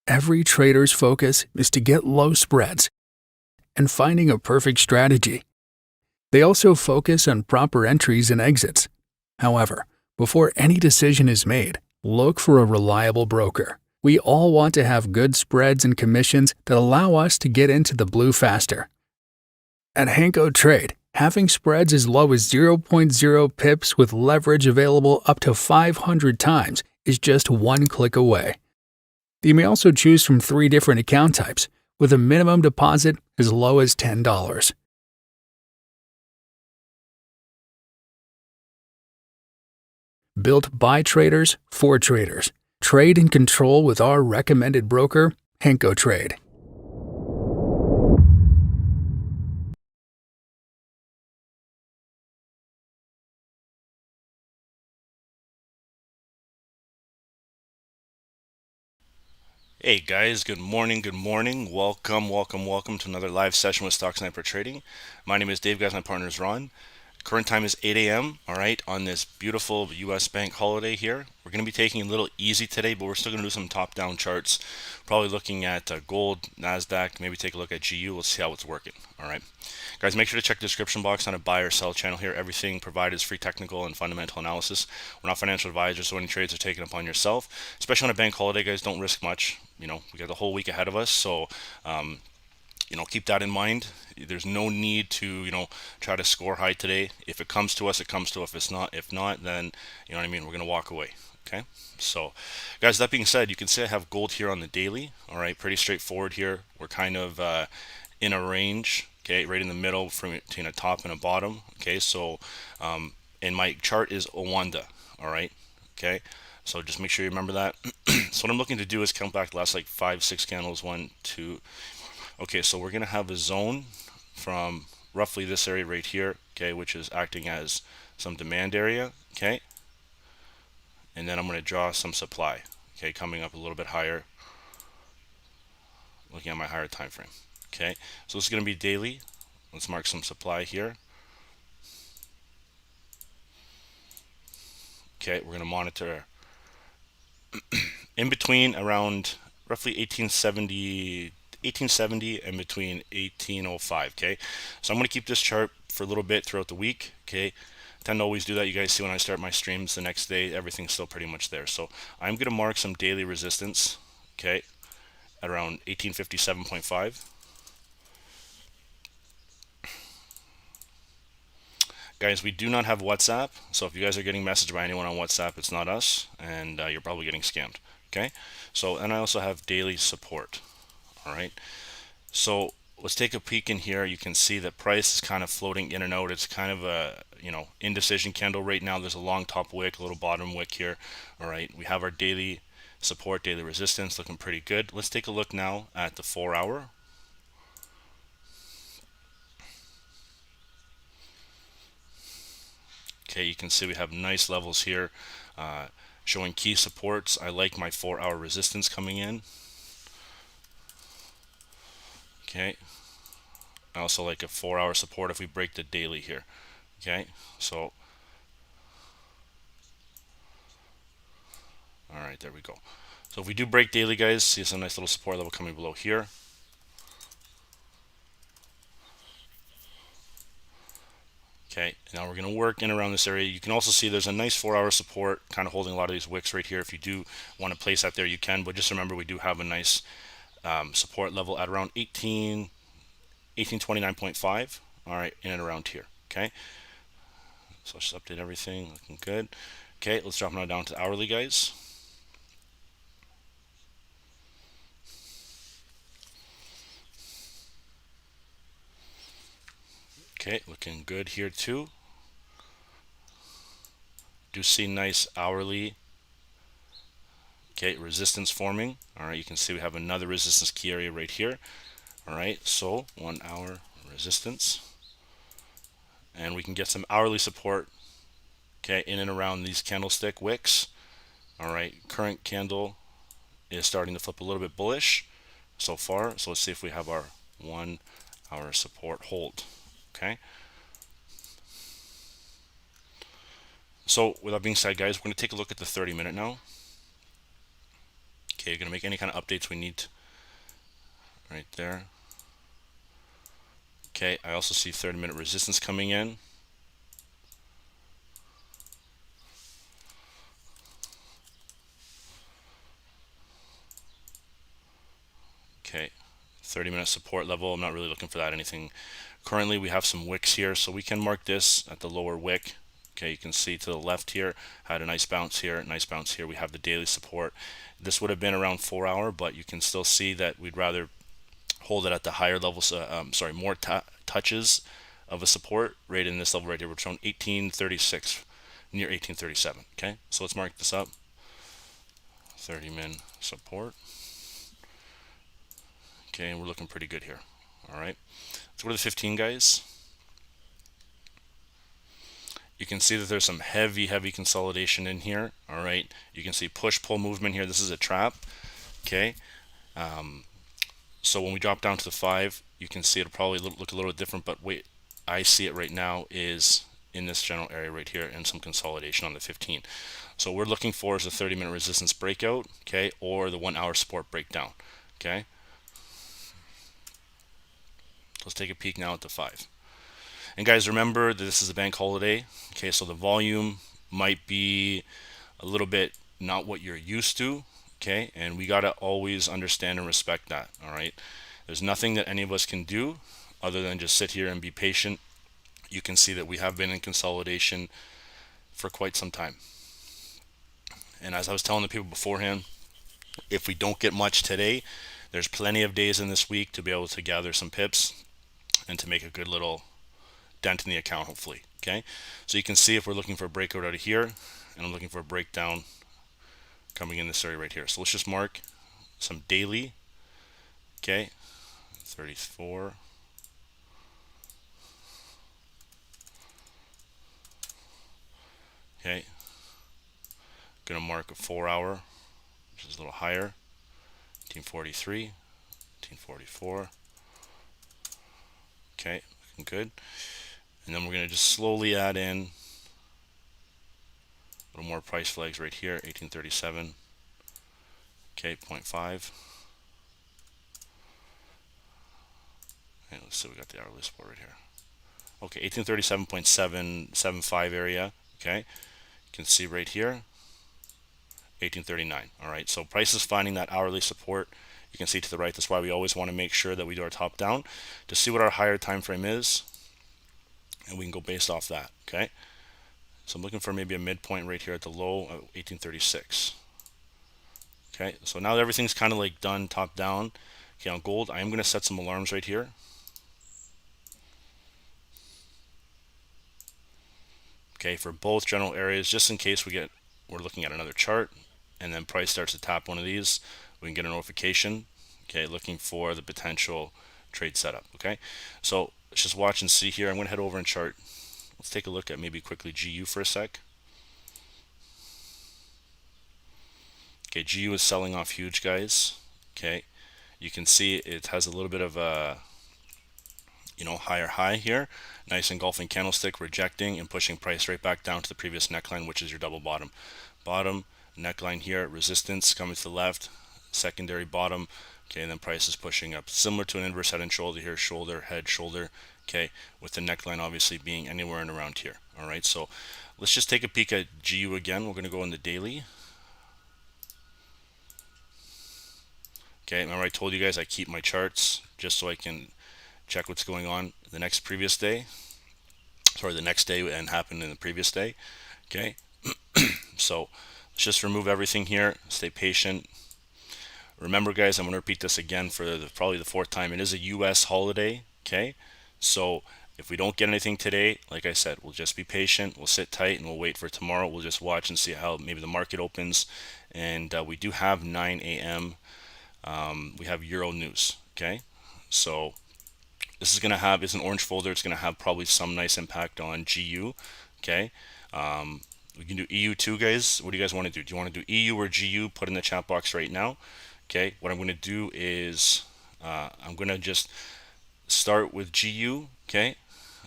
every trader's focus is to get low spreads and finding a perfect strategy. They also focus on proper entries and exits. However, before any decision is made, look for a reliable broker. We all want to have good spreads and commissions that allow us to get into the blue faster. At HankoTrade, having spreads as low as 0.0 pips with leverage available up to 500 times is just one click away. You may also choose from 3 different account types, with a minimum deposit as low as $10. Built by traders for traders. Trade and control with our recommended broker, HankoTrade. Hey guys, good morning, welcome to another live session with Stock Sniper Trading. My name is Dave, guys, my partner is Ron. Current time is 8 a.m. all right, on this beautiful US bank holiday here. We're going to be taking it a little easy today, but we're still going to do some top-down charts, probably looking at gold, Nasdaq, maybe take a look at GU. We'll see how it's working. All right, guys, make sure to check the description box on a buy or sell channel here. Everything provided is free technical and fundamental analysis. We're not financial advisors, so any trades are taken upon yourself, especially on a bank holiday. Guys, don't risk much. We got the whole week ahead of us, so keep that in mind. There's no need to, try to score high today. If it comes to us, it comes to us. If not, then, we're going to walk away. Okay. So, guys, that being said, you can see I have gold here on the daily. All right. Pretty straightforward here. We're kind of in a range. Okay. Right in the middle between a top and a bottom. Okay. So, and my chart is Owanda. All right. Okay. So just make sure you remember that. So what I'm looking to do is count back the last like 5-6 candles. 1, 2. Okay, so we're going to have a zone from roughly this area right here, okay, which is acting as some demand area, okay? And then I'm going to draw some supply, okay, coming up a little bit higher, looking at my higher time frame, okay? So this is going to be daily. Let's mark some supply here. Okay, we're going to monitor in between around roughly 1870 and between 1805. Okay, so I'm going to keep this chart for a little bit throughout the week. Okay, I tend to always do that. You guys see when I start my streams the next day, everything's still pretty much there. So I'm going to mark some daily resistance, okay, at around 1857.5. Guys, we do not have WhatsApp, so if you guys are getting messaged by anyone on WhatsApp, it's not us, and you're probably getting scammed. Okay, so, and I also have daily support. All right, so let's take a peek in here. You can see that price is kind of floating in and out. It's kind of a indecision candle right now. There's a long top wick, a little bottom wick here. All right, we have our daily support, daily resistance looking pretty good. Let's take a look now at the 4-hour. Okay, you can see we have nice levels here, showing key supports. I like my 4-hour resistance coming in. Okay, I also like a 4-hour support if we break the daily here. Okay, so all right, there we go. So if we do break daily, guys, see some nice little support level coming below here. Okay, now we're going to work in around this area. You can also see there's a nice 4-hour support kind of holding a lot of these wicks right here. If you do want to place that there, you can, but just remember we do have a nice support level at around 1829.5. All right, in and around here. Okay, so let's just update everything, looking good. Okay, let's drop now down to hourly, guys. Okay, looking good here too. Do see nice hourly, okay, resistance forming. All right, you can see we have another resistance key area right here. All right, so 1 hour resistance, and we can get some hourly support, okay, in and around these candlestick wicks. All right, current candle is starting to flip a little bit bullish so far. So let's see if we have our 1 hour support hold. Okay, so with that being said, guys, we're going to take a look at the 30-minute now. Okay, you're going to make any kind of updates we need right there. Okay, I also see 30-minute resistance coming in. Okay, 30-minute support level. I'm not really looking for that anything. Currently, we have some wicks here, so we can mark this at the lower wick. Okay, you can see to the left here, had a nice bounce here, nice bounce here. We have the daily support. This would have been around 4 hour, but you can still see that we'd rather hold it at the higher levels, more touches of a support right in this level right here. We're showing 1836, near 1837. Okay, so let's mark this up. 30-min support. Okay, and we're looking pretty good here. All right, let's go to the 15, guys. You can see that there's some heavy consolidation in here. All right, you can see push pull movement here. This is a trap. Okay, so when we drop down to the 5, you can see it'll probably look a little different, but wait, I see it right now is in this general area right here and some consolidation on the 15. So we're looking for is a 30-minute resistance breakout, okay, or the 1 hour support breakdown. Okay, let's take a peek now at the 5. And guys, remember that this is a bank holiday. Okay, so the volume might be a little bit not what you're used to. Okay, and we got to always understand and respect that. All right, there's nothing that any of us can do other than just sit here and be patient. You can see that we have been in consolidation for quite some time. And as I was telling the people beforehand, if we don't get much today, there's plenty of days in this week to be able to gather some pips and to make a good little dent in the account, hopefully. Okay, so you can see if we're looking for a breakout out of here, and I'm looking for a breakdown coming in this area right here. So let's just mark some daily. Okay, 34. Okay, gonna mark a 4 hour, which is a little higher. 1843, 1844. Okay, looking good. And then we're gonna just slowly add in a little more price flags right here. 1837. Okay, 0.5. And let's see, we got the hourly support right here. Okay, 1837.775 area. Okay, you can see right here, 1839. All right, so price is finding that hourly support. You can see to the right. That's why we always want to make sure that we do our top down to see what our higher time frame is, and we can go based off that. Okay, so I'm looking for maybe a midpoint right here at the low of 1836. Okay, so now that everything's kind of like done top down. Okay, on gold, I am going to set some alarms right here. Okay, for both general areas, just in case we're looking at another chart and then price starts to tap one of these, we can get a notification. Okay, looking for the potential trade setup. Okay, so let's just watch and see here. I'm going to head over and chart. Let's take a look at maybe quickly GU for a sec. Okay, GU is selling off huge, guys. Okay, you can see it has a little bit of a higher high here. Nice engulfing candlestick, rejecting and pushing price right back down to the previous neckline, which is your double bottom. Bottom neckline here, resistance coming to the left, secondary bottom. Okay, and then price is pushing up, similar to an inverse head and shoulder here, shoulder, head, shoulder. Okay, with the neckline obviously being anywhere and around here. All right, so let's just take a peek at GU again. We're going to go in the daily. Okay, remember I told you guys I keep my charts just so I can check what's going on the next day and happened in the previous day. Okay, so let's just remove everything here, stay patient. Remember, guys, I'm going to repeat this again for probably the 4th time. It is a US holiday. Okay, so if we don't get anything today, like I said, we'll just be patient, we'll sit tight, and we'll wait for tomorrow. We'll just watch and see how maybe the market opens. And we do have 9 a.m. We have Euro news. Okay, so this is going to have, it's an orange folder. It's going to have probably some nice impact on GU. Okay, we can do EU too, guys. What do you guys want to do? Do you want to do EU or GU? Put in the chat box right now. Okay, what I'm going to do is I'm going to just start with GU. Okay,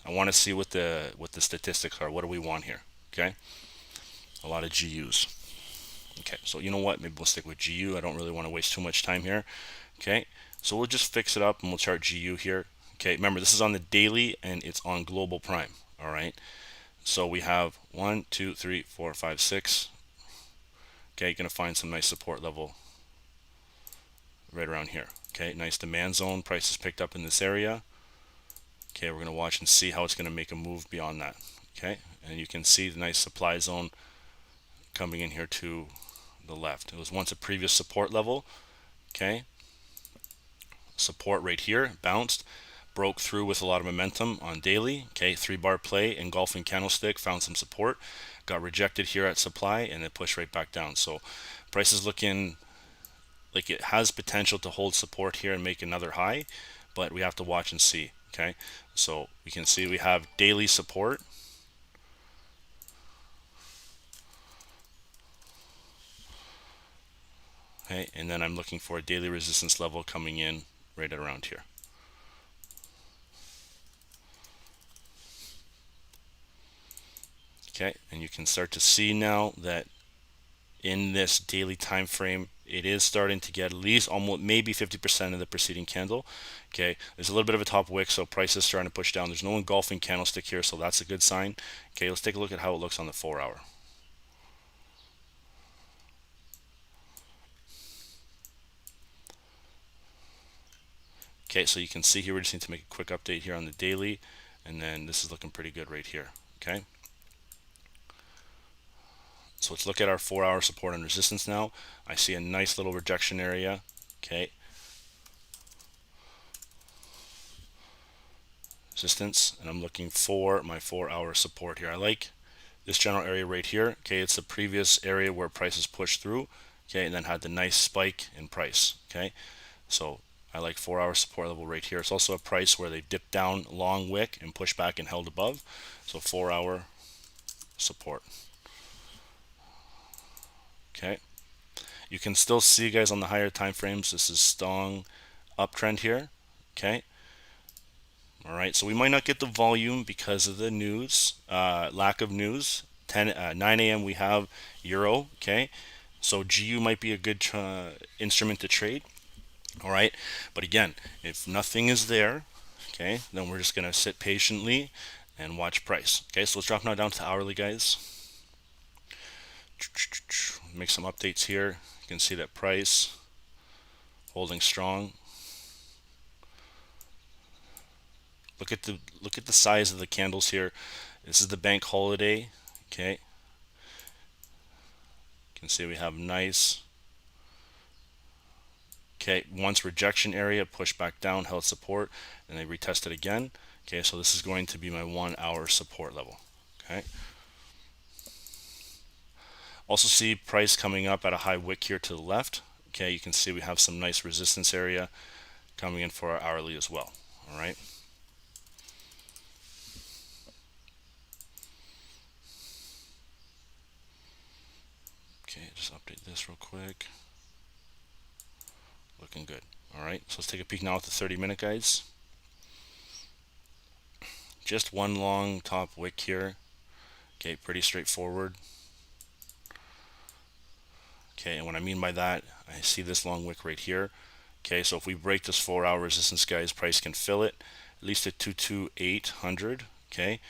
I want to see what the statistics are. What do we want here? Okay, a lot of GUs. Okay, so you know what? Maybe we'll stick with GU. I don't really want to waste too much time here. Okay, so we'll just fix it up and we'll chart GU here. Okay, remember this is on the daily and it's on global prime. All right, so we have 1, 2, 3, 4, 5, 6. Okay, you're gonna find some nice support level right around here. Okay, nice demand zone. Prices picked up in this area. Okay, we're gonna watch and see how it's gonna make a move beyond that. Okay, and you can see the nice supply zone coming in here to the left. It was once a previous support level. Okay, support right here, bounced, broke through with a lot of momentum on daily. Okay, 3-bar play, engulfing candlestick, found some support, got rejected here at supply, and it pushed right back down. So price is looking like it has potential to hold support here and make another high, but we have to watch and see. Okay, so we can see we have daily support. Okay, and then I'm looking for a daily resistance level coming in right around here. Okay, and you can start to see now that in this daily time frame, it is starting to get at least almost maybe 50% of the preceding candle. Okay, there's a little bit of a top wick, so price is starting to push down. There's no engulfing candlestick here, so that's a good sign. Okay, let's take a look at how it looks on the 4-hour. Okay, so you can see here we just need to make a quick update here on the daily, and then this is looking pretty good right here. Okay, so let's look at our 4-hour support and resistance now. I see a nice little rejection area. Okay, resistance, and I'm looking for my 4-hour support here. I like this general area right here. Okay, it's the previous area where prices pushed through. Okay, and then had the nice spike in price. Okay, so I like 4-hour support level right here. It's also a price where they dipped down long wick and pushed back and held above. So 4-hour support. Okay, you can still see, guys, on the higher time frames, this is strong uptrend here. Okay, all right, so we might not get the volume because of the news, lack of news. 9 a.m. we have euro. Okay, so GU might be a good instrument to trade. All right, but again, if nothing is there, okay, then we're just gonna sit patiently and watch price. Okay, so let's drop now down to the hourly, guys. Make some updates here. You can see that price holding strong. Look at the size of the candles here. This is the bank holiday. Okay, you can see we have nice. Okay, once rejection area, push back down, held support, and they retested again. Okay, so this is going to be my 1-hour support level. Okay. Also see price coming up at a high wick here to the left. Okay, you can see we have some nice resistance area coming in for our hourly as well. All right. Okay, just update this real quick. Looking good. All right, so let's take a peek now at the 30-minute, guys. Just one long top wick here. Okay, pretty straightforward. Okay, and what I mean by that, I see this long wick right here. Okay, so if we break this 4-hour resistance, guys, price can fill it at least at 22800. Okay,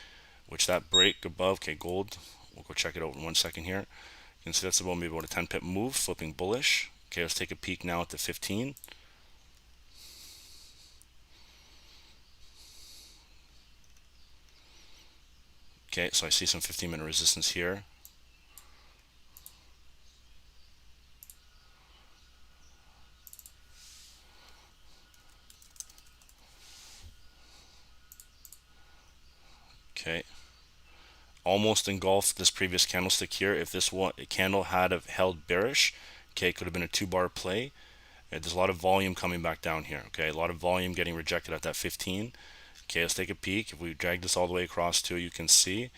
which that break above. Okay, gold. We'll go check it out in 1 second here. You can see that's about maybe about a 10 pip move, flipping bullish. Okay, let's take a peek now at the 15. Okay, so I see some 15-minute resistance here. Okay, almost engulfed this previous candlestick here. If this candle had have held bearish, okay, it could have been a 2-bar play. There's a lot of volume coming back down here. Okay, a lot of volume getting rejected at that 15. Okay, let's take a peek. If we drag this all the way across to, you can see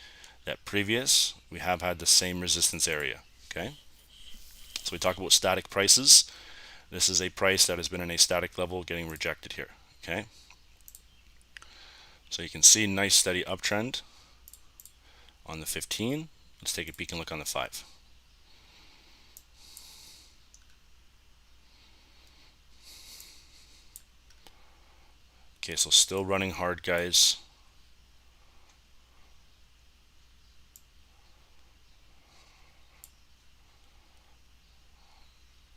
that previous we have had the same resistance area. Okay, so we talk about static prices. This is a price that has been in a static level getting rejected here. Okay, so you can see nice steady uptrend on the 15. Let's take a peek and look on the 5. Okay, so still running hard, guys.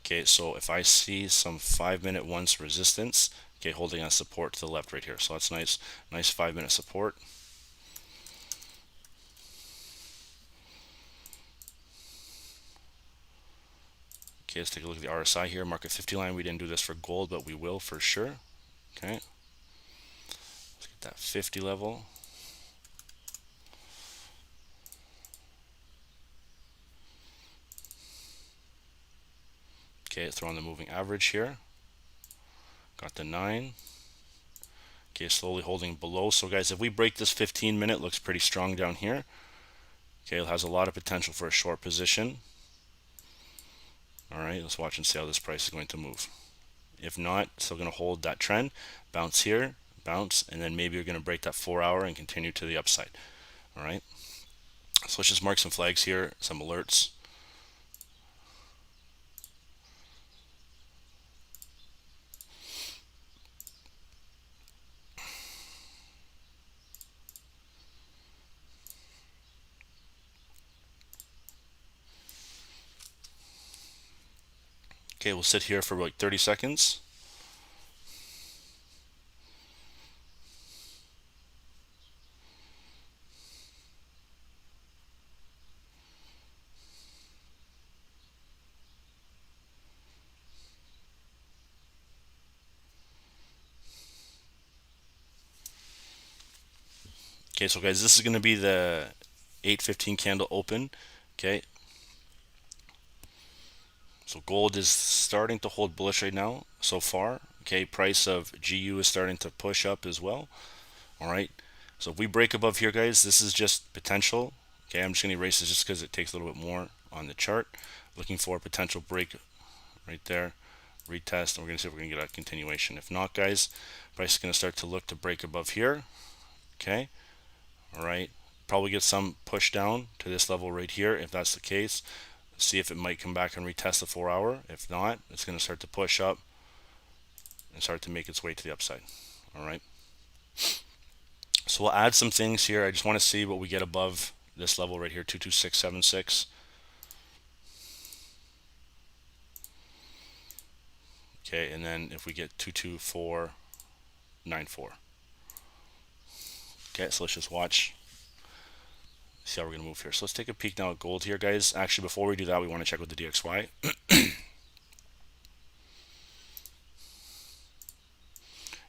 Okay, so if I see some 5-minute once resistance, okay, holding on support to the left right here. So that's nice 5-minute support. Okay, let's take a look at the RSI here, market 50 line. We didn't do this for gold, but we will for sure. Okay, let's get that 50 level. Okay, throw on the moving average here. Got the 9. Okay, slowly holding below. So guys, if we break this 15-minute, looks pretty strong down here. Okay, it has a lot of potential for a short position. All right, let's watch and see how this price is going to move. If not, still going to hold that trend, bounce here, bounce, and then maybe you're going to break that 4-hour and continue to the upside. All right, so let's just mark some flags here, some alerts. Okay, we'll sit here for like 30 seconds. Okay, so guys, this is going to be the 8:15 candle open. Okay, so gold is starting to hold bullish right now so far. Okay, price of GU is starting to push up as well. All right, so if we break above here, guys, this is just potential. Okay, I'm just going to erase this just because it takes a little bit more on the chart. Looking for a potential break right there, retest, and we're going to see if we're going to get a continuation. If not, guys, price is going to start to look to break above here. Okay, all right, probably get some push down to this level right here. If that's the case, see if it might come back and retest the 4-hour. If not, it's going to start to push up and start to make its way to the upside. All right, so we'll add some things here. I just want to see what we get above this level right here, 22676. Okay, and then if we get 22494. Okay, so let's just watch, see how we're going to move here. So let's take a peek now at gold here, guys. Actually, before we do that, we want to check with the DXY.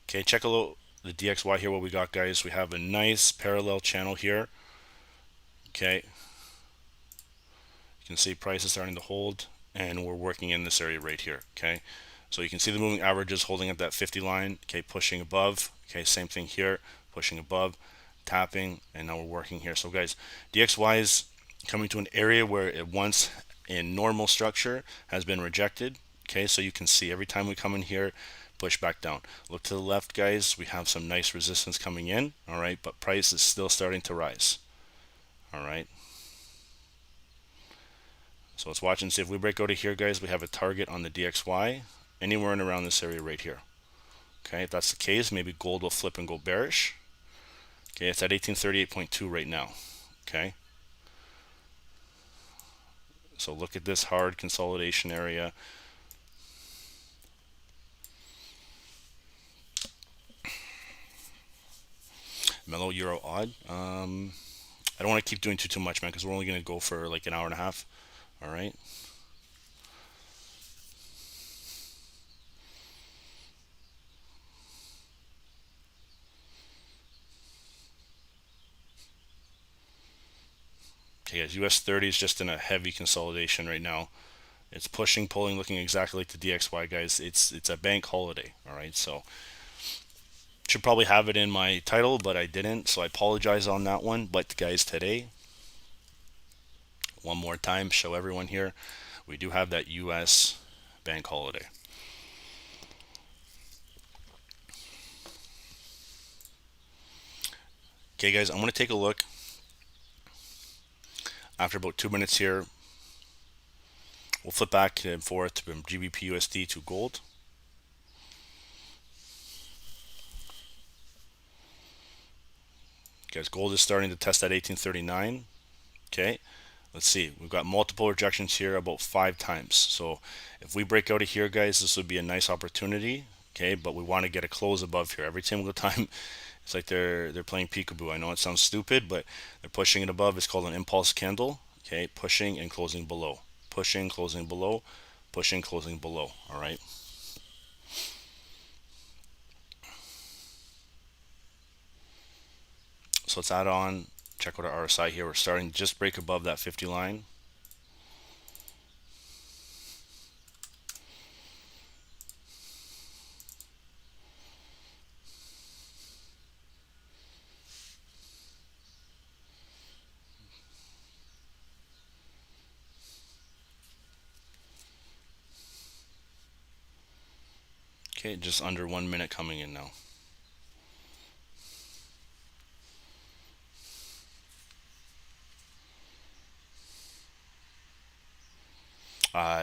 Okay, check a little the DXY here, what we got, guys. We have a nice parallel channel here. Okay, you can see price is starting to hold, and we're working in this area right here. Okay, so you can see the moving averages holding at that 50 line. Okay, pushing above. Okay, same thing here, pushing above, tapping, and now we're working here. So guys, DXY is coming to an area where it once in normal structure has been rejected. Okay, so you can see every time we come in here, push back down. Look to the left, guys. We have some nice resistance coming in. All right, but price is still starting to rise. All right, so let's watch and see if we break out of here, guys. We have a target on the DXY anywhere in around this area right here. Okay, if that's the case, maybe gold will flip and go bearish. Okay, it's at 1838.2 right now. Okay, so look at this hard consolidation area. Mellow euro odd. I don't want to keep doing too much, man, because we're only going to go for like an hour and a half. All right. Okay, guys, US30 is just in a heavy consolidation right now. It's pushing, pulling, looking exactly like the DXY, guys. It's a bank holiday. All right, so should probably have it in my title, but I didn't, so I apologize on that one. But guys, today, one more time, show everyone here, we do have that US bank holiday. Okay, guys, I'm going to take a look after about 2 minutes here. We'll flip back and forth from GBP USD to gold. Guys, gold is starting to test that 1839. Okay, let's see. We've got multiple rejections here about 5 times. So if we break out of here, guys, this would be a nice opportunity. Okay, but we want to get a close above here every single time. It's like they're playing peekaboo. I know it sounds stupid, but they're pushing it above. It's called an impulse candle. Okay, pushing and closing below, pushing, closing below, pushing, closing below. All right. So let's add on. Check out our RSI here. We're starting to just break above that 50 line. Okay, just under 1 minute coming in now.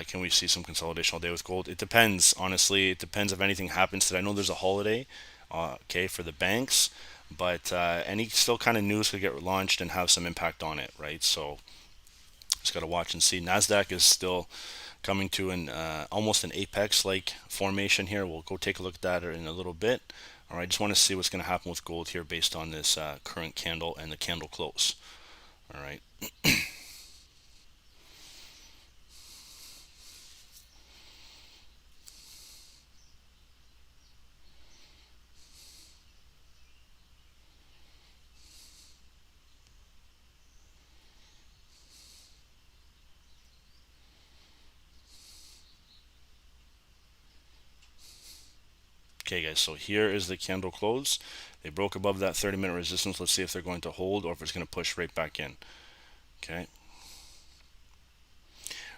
Can we see some consolidation all day with gold? It depends, honestly. It depends if anything happens today. I know there's a holiday, okay, for the banks, but any still kind of news could get launched and have some impact on it, right? So just got to watch and see. Nasdaq is still coming to an almost an apex-like formation here. We'll go take a look at that in a little bit. All right, just want to see what's going to happen with gold here based on this current candle and the candle close. All right. Okay, guys, so here is the candle close. They broke above that 30-minute resistance. Let's see if they're going to hold or if it's going to push right back in. Okay.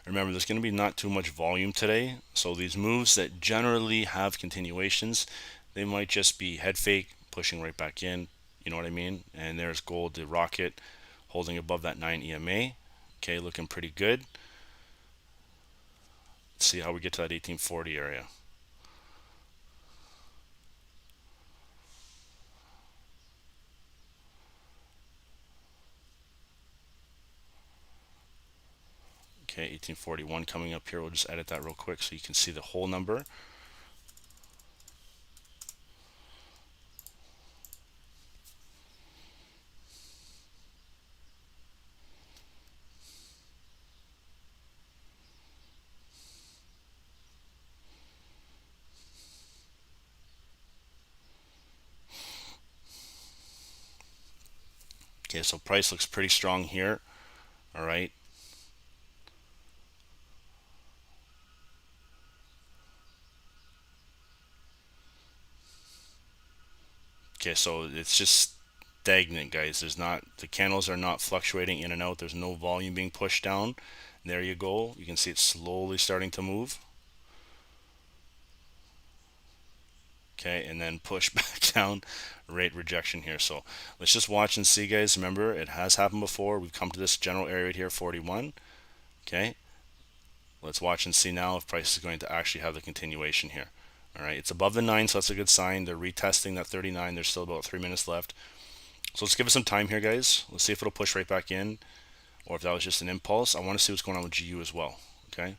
Remember, there's going to be not too much volume today. So these moves that generally have continuations, they might just be head fake, pushing right back in. You know what I mean? And there's gold, the rocket, holding above that 9 EMA. Okay, looking pretty good. Let's see how we get to that 1840 area. Okay, 1841 coming up here. We'll just edit that real quick so you can see the whole number. Okay, so price looks pretty strong here. All right. Okay, so it's just stagnant, guys. There's not, the candles are not fluctuating in and out. There's no volume being pushed down. There you go. You can see it slowly starting to move. Okay, and then push back down, rate rejection here. So let's just watch and see, guys. Remember, it has happened before. We've come to this general area here, 41. Okay, let's watch and see now if price is going to actually have the continuation here. All right, it's above the 9, so that's a good sign. They're retesting that 39. There's still about 3 minutes left. So let's give it some time here, guys. Let's see if it'll push right back in or if that was just an impulse. I want to see what's going on with GU as well. Okay,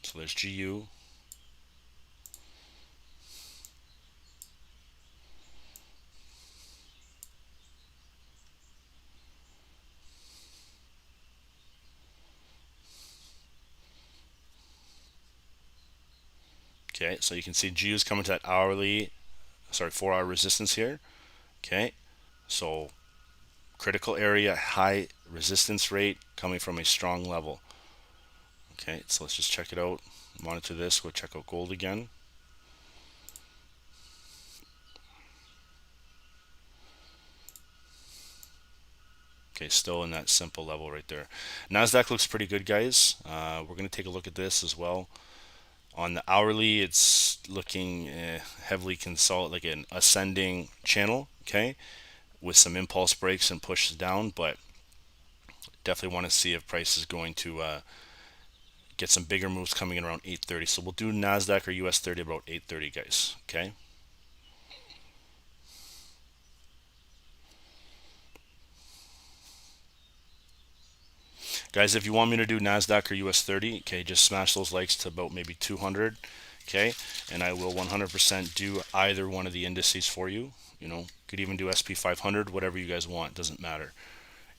so there's GU. Okay, so you can see GU is coming to that 4-hour resistance here. Okay, so critical area, high resistance rate coming from a strong level. Okay, so let's just check it out. Monitor this. We'll check out gold again. Okay, still in that simple level right there. Nasdaq looks pretty good, guys. We're going to take a look at this as well. On the hourly, it's looking heavily like an ascending channel, okay, with some impulse breaks and pushes down, but definitely want to see if price is going to get some bigger moves coming in around 8:30. So we'll do Nasdaq or US 30 about 8:30, guys. Okay. Guys, if you want me to do Nasdaq or US30, okay, just smash those likes to about maybe 200, okay, and I will 100% do either one of the indices for you. You know, could even do SP 500, whatever you guys want, doesn't matter.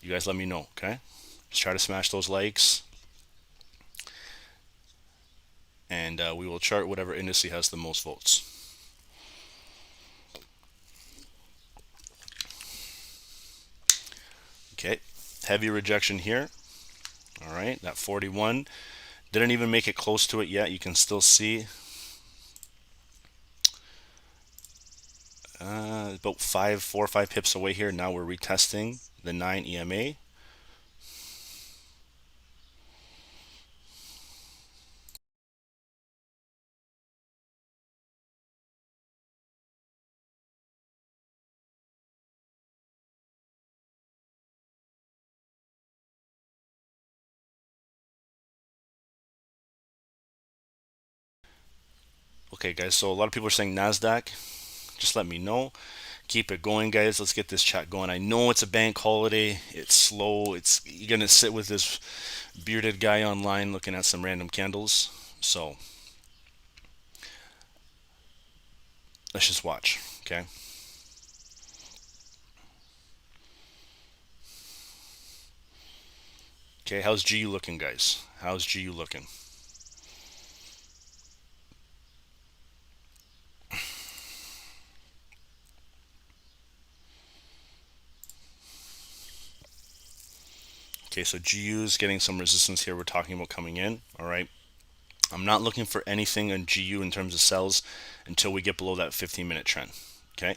You guys let me know, okay? Just try to smash those likes, and we will chart whatever index has the most votes. Okay, heavy rejection here. All right, that 41 didn't even make it close to it yet. You can still see about 4 or 5 pips away here. Now we're retesting the 9 EMA. Okay, guys, so a lot of people are saying Nasdaq. Just let me know. Keep it going, guys. Let's get this chat going. I know it's a bank holiday. It's slow. You're gonna sit with this bearded guy online looking at some random candles. So let's just watch. Okay. Okay. How's GU looking, guys? How's GU looking? Okay, so GU is getting some resistance here. We're talking about coming in. All right. I'm not looking for anything on GU in terms of sells until we get below that 15-minute trend. Okay.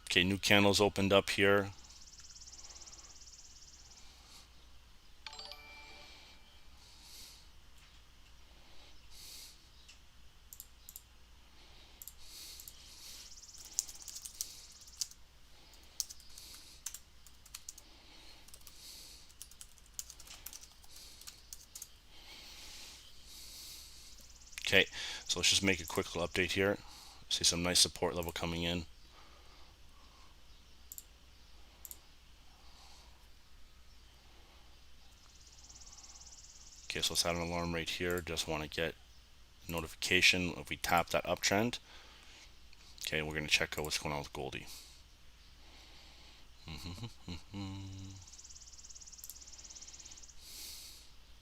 Okay, new candles opened up here. Okay, so let's just make a quick little update here. See some nice support level coming in. Okay, so let's add an alarm right here. Just want to get a notification if we tap that uptrend. Okay, we're going to check out what's going on with Goldie.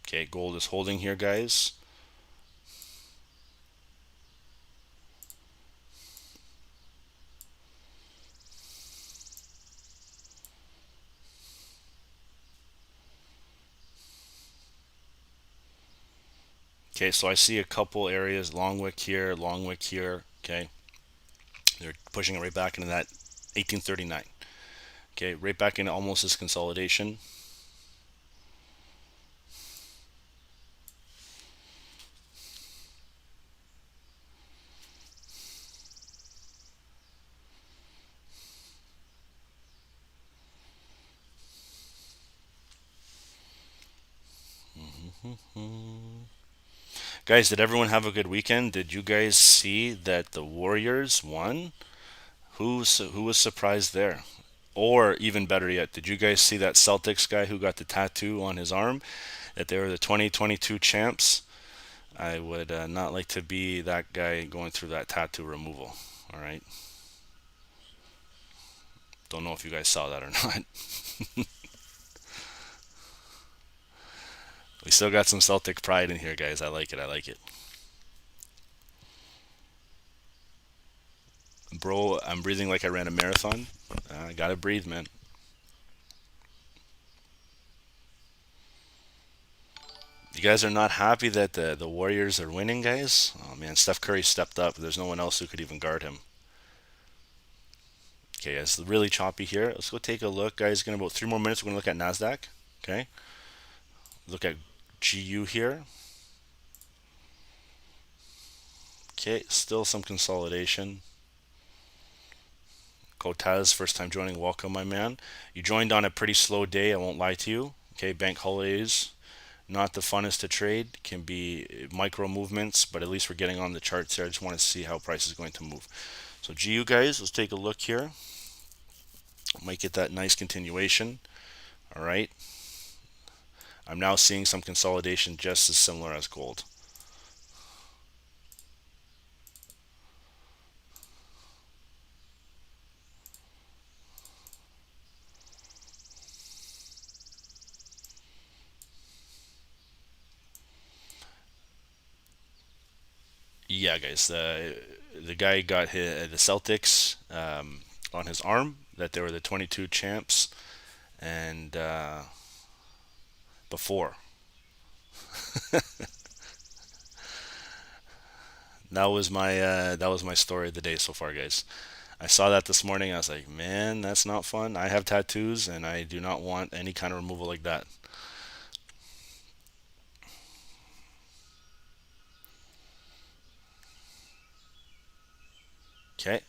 Okay, gold is holding here, guys. Okay, so I see a couple areas, long wick here, long wick here. Okay, they're pushing it right back into that 1839. Okay, right back into almost this consolidation. Guys, did everyone have a good weekend? Did you guys see that the Warriors won? Who was surprised there? Or even better yet, did you guys see that Celtics guy who got the tattoo on his arm that they were the 2022 champs? I would not like to be that guy going through that tattoo removal. All right. Don't know if you guys saw that or not. We still got some Celtic pride in here, guys. I like it. I like it. Bro, I'm breathing like I ran a marathon. I gotta breathe, man. You guys are not happy that the Warriors are winning, guys? Oh man, Steph Curry stepped up. There's no one else who could even guard him. Okay, it's really choppy here. Let's go take a look, guys. Gonna about 3 more minutes. We're gonna look at Nasdaq. Okay, look at GU here. Okay, still some consolidation. Kotaz, first time joining. Welcome, my man. You joined on a pretty slow day. I won't lie to you. Okay, bank holidays. not the funnest to trade, can be micro movements, but at least we're getting on the charts here. I just want to see how price is going to move. So GU guys, let's take a look here. Might get that nice continuation. All right. I'm now seeing some consolidation just as similar as gold. Yeah, guys, the guy got the Celtics on his arm, that they were the 22 champs, and before. That was my story of the day so far, guys. I saw that this morning. I was like, man, that's not fun. I have tattoos, and I do not want any kind of removal like that. Okay,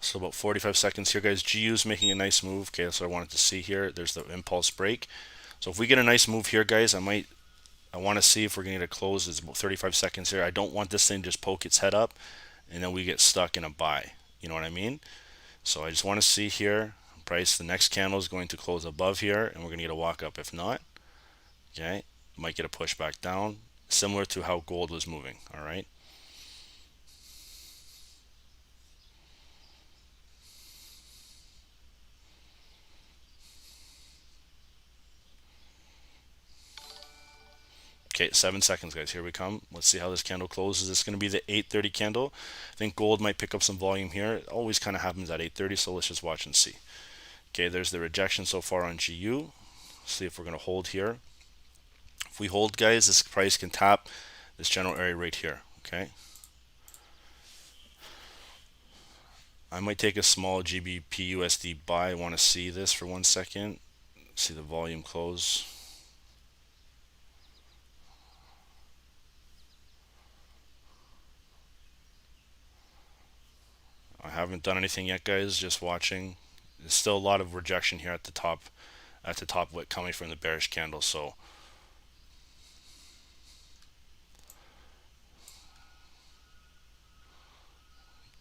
so about 45 seconds here, guys. GU's making a nice move. Okay, that's what I wanted to see here. There's the impulse break. So if we get a nice move here, guys, I want to see if we're going to get a close. It's about 35 seconds here. I don't want this thing to just poke its head up and then we get stuck in a buy. You know what I mean? So I just want to see here. Price, the next candle is going to close above here and we're going to get a walk up. If not, okay, might get a push back down, similar to how gold was moving. All right. Okay, 7 seconds, guys. Here we come. Let's see how this candle closes. This is going to be the 8:30 candle. I think gold might pick up some volume here. It always kind of happens at 8:30, so let's just watch and see. Okay, there's the rejection so far on GU. See if we're going to hold here. If we hold, guys, this price can tap this general area right here. Okay. I might take a small GBP USD buy. I want to see this for 1 second. See the volume close. I haven't done anything yet, guys. Just watching. There's still a lot of rejection here at the top wick coming from the bearish candle. So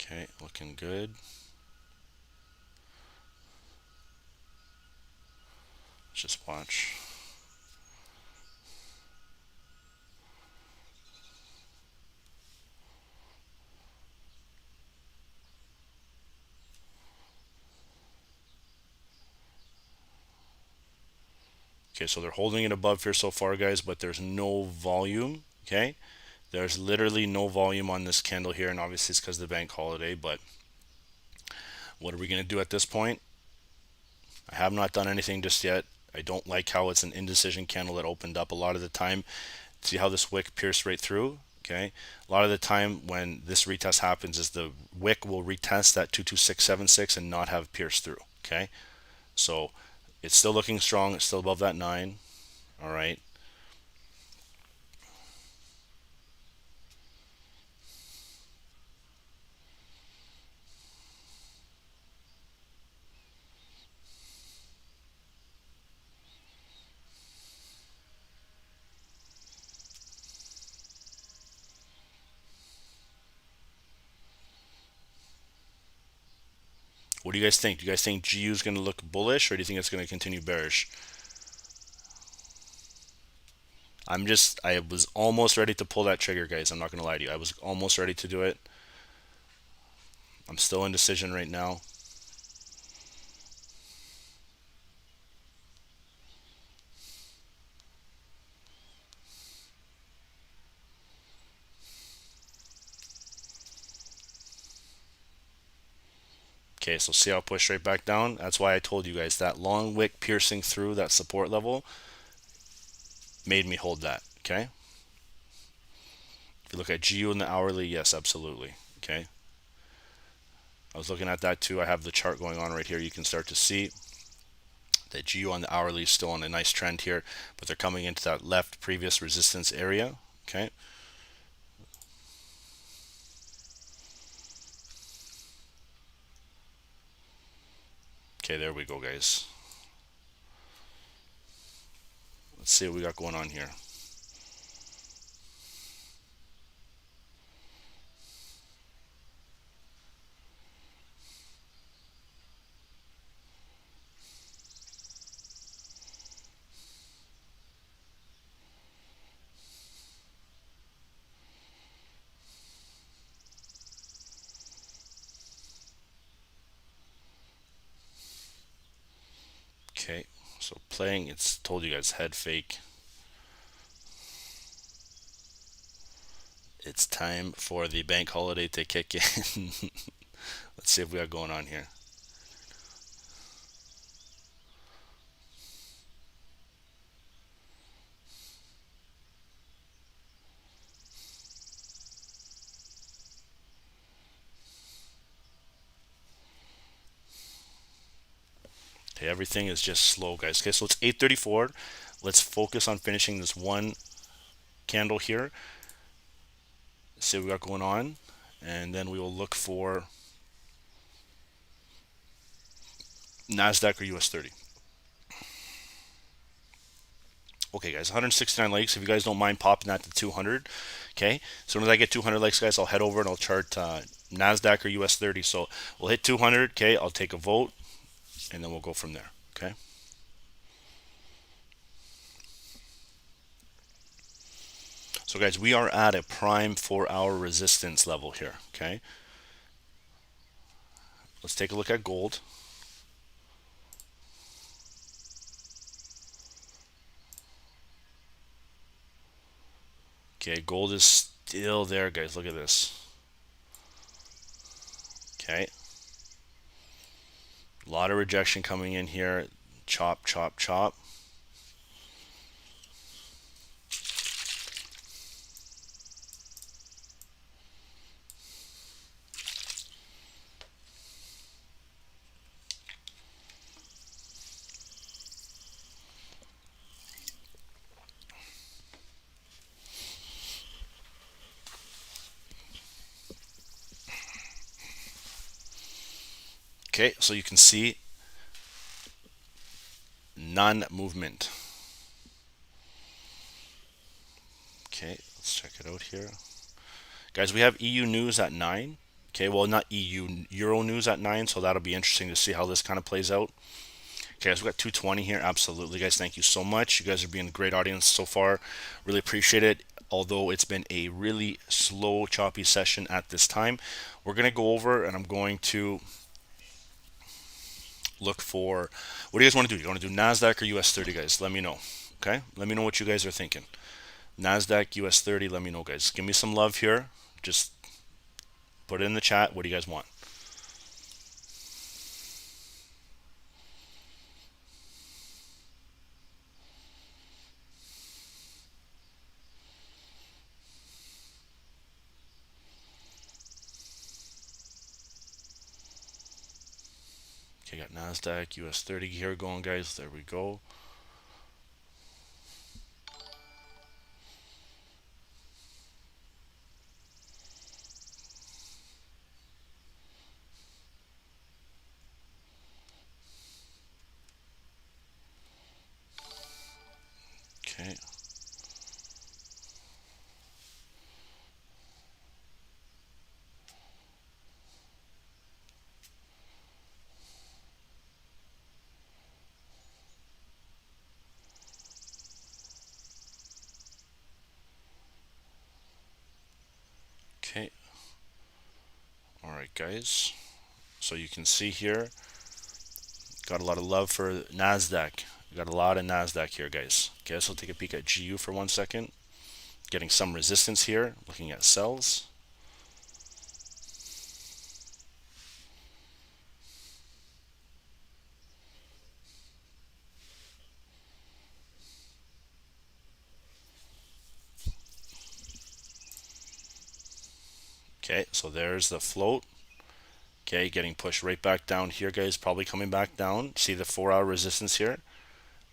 okay, looking good. Just watch. Okay, so they're holding it above here so far, guys, but there's no volume. Okay, there's literally no volume on this candle here, and obviously it's because of the bank holiday. But what are we going to do at this point? I have not done anything just yet. I don't like how it's an indecision candle that opened up a lot of the time. See how this wick pierced right through? Okay, a lot of the time when this retest happens is the wick will retest that 22676 and not have pierced through. Okay, so it's still looking strong. It's still above that 9. All right. What do you guys think? Do you guys think GU is going to look bullish, or do you think it's going to continue bearish? I was almost ready to pull that trigger, guys. I'm not going to lie to you. I was almost ready to do it. I'm still in decision right now. Okay, so see how it pushed right back down? That's why I told you guys that long wick piercing through that support level made me hold that. Okay. If you look at GU in the hourly, yes, absolutely. Okay. I was looking at that too. I have the chart going on right here. You can start to see that GU on the hourly is still on a nice trend here, but they're coming into that left previous resistance area. Okay. Okay, there we go, guys. Let's see what we got going on here. So playing, it's told you guys, head fake. It's time for the bank holiday to kick in. Let's see if we got going on here. Okay, everything is just slow, guys. Okay, so it's 8:34. Let's focus on finishing this one candle here. See what we got going on, and then we will look for Nasdaq or US30. Okay, guys, 169 likes. If you guys don't mind popping that to 200, okay. As soon as I get 200 likes, guys, I'll head over and I'll chart Nasdaq or US30. So we'll hit 200. Okay, I'll take a vote, and then we'll go from there. Okay. So, guys, we are at a prime 4-hour resistance level here. Okay. Let's take a look at gold. Okay, gold is still there, guys. Look at this. Okay. A lot of rejection coming in here. Chop, chop, chop. Okay, so you can see none movement. Okay, let's check it out here. Guys, we have EU news at 9. Okay, well, not EU, Euro news at 9, so that'll be interesting to see how this kind of plays out. Okay, guys, we got 220 here. Absolutely, guys. Thank you so much. You guys are being a great audience so far. Really appreciate it. Although it's been a really slow, choppy session at this time, we're going to go over and I'm going to look for, what do you guys want to do? You want to do Nasdaq or US30, guys? Let me know. Okay, let me know what you guys are thinking. Nasdaq, US30, let me know, guys. Give me some love here. Just put it in the chat. What do you guys want? Okay, got Nasdaq, US30 here going, guys. There we go. Okay. Okay. All right, guys. So you can see here, got a lot of love for Nasdaq. Got a lot of Nasdaq here, guys. Okay, so take a peek at GU for 1 second. Getting some resistance here. Looking at sells. Okay, so there's the float. Okay, getting pushed right back down here, guys. Probably coming back down. See the 4-hour resistance here?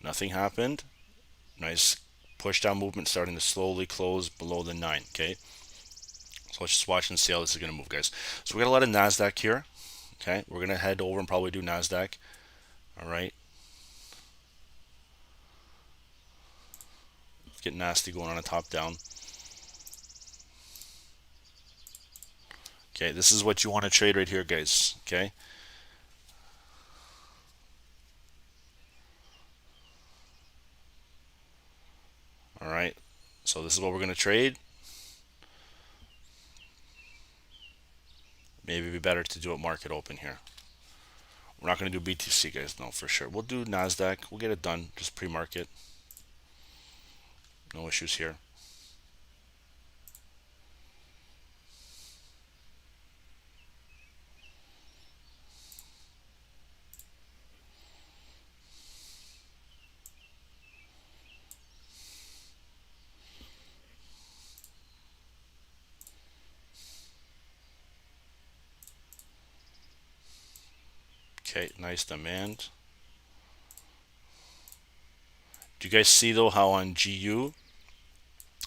Nothing happened. Nice push down movement starting to slowly close below the 9. Okay, so let's just watch and see how this is going to move, guys. So we got a lot of Nasdaq here. Okay, we're going to head over and probably do Nasdaq. All right. Get nasty going on a top down. Okay, this is what you want to trade right here, guys. Okay. All right. So this is what we're going to trade. Maybe it'd be better to do it market open here. We're not going to do BTC, guys. No, for sure. We'll do Nasdaq. We'll get it done. Just pre-market. No issues here. Okay, nice demand. Do you guys see though how on GU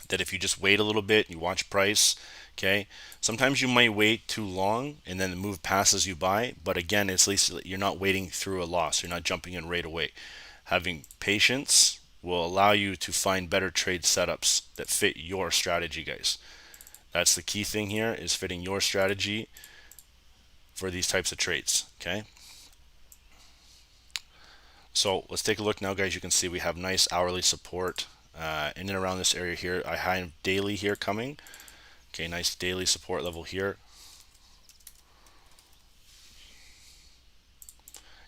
that if you just wait a little bit, you watch price, okay, sometimes you might wait too long and then the move passes you by, but again, it's at least you're not waiting through a loss. You're not jumping in right away. Having patience will allow you to find better trade setups that fit your strategy, guys. That's the key thing here, is fitting your strategy for these types of trades. Okay, so let's take a look now, guys. You can see we have nice hourly support in and around this area here. I have daily here coming. Okay, nice daily support level here.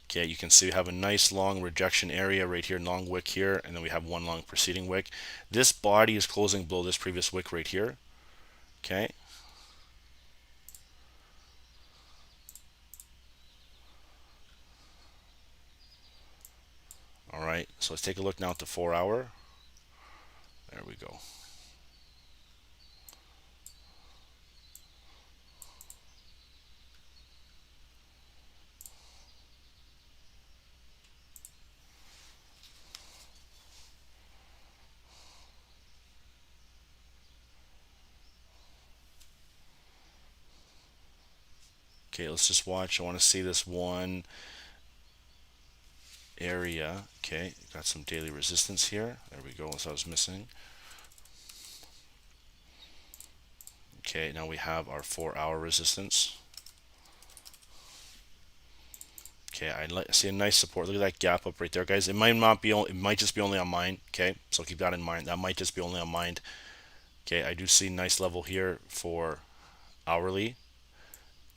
Okay, you can see we have a nice long rejection area right here, long wick here, and then we have one long preceding wick. This body is closing below this previous wick right here. Okay, all right, so let's take a look now at the 4 hour. There we go. Okay, let's just watch. I want to see this one area. Okay, got some daily resistance here. There we go, as I was missing. Okay, now we have our 4 hour resistance. Okay, I see a nice support. Look at that gap up right there, guys. It might not be. It might just be only on mine. Okay, so keep that in mind. That might just be only on mine. Okay, I do see nice level here for hourly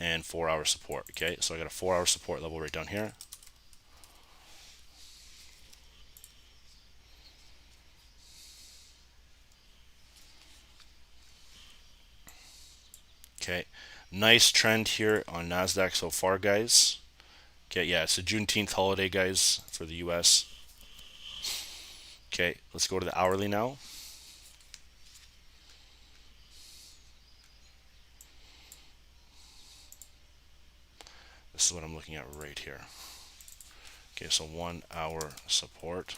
and 4 hour support. Okay, so I got a 4 hour support level right down here. Okay, nice trend here on Nasdaq so far, guys. Okay, yeah, it's a Juneteenth holiday, guys, for the US. Okay, let's go to the hourly now. This is what I'm looking at right here. Okay, so 1 hour support.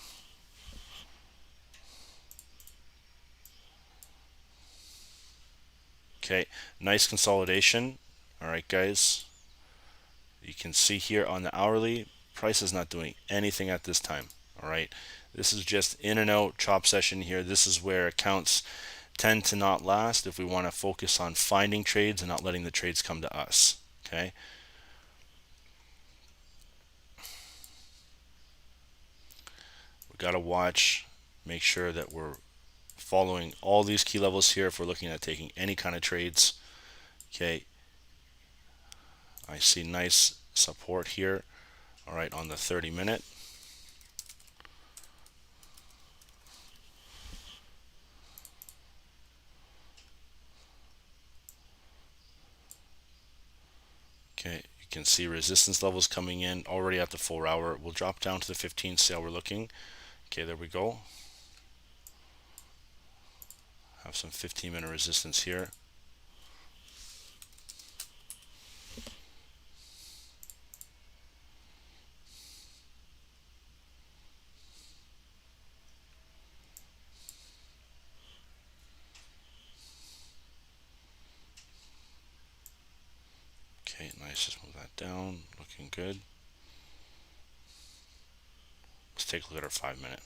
Okay, nice consolidation. All right, guys. You can see here on the hourly, price is not doing anything at this time. All right, this is just in and out chop session here. This is where accounts tend to not last if we want to focus on finding trades and not letting the trades come to us. Okay, we got to watch, make sure that we're following all these key levels here if we're looking at taking any kind of trades. Okay, I see nice support here. All right, on the 30-minute. Okay, you can see resistance levels coming in already at the 4 hour. We'll drop down to the 15, see how we're looking. Okay, there we go. Have some 15-minute resistance here. Okay, nice. Just move that down. Looking good. Let's take a look at our 5-minute.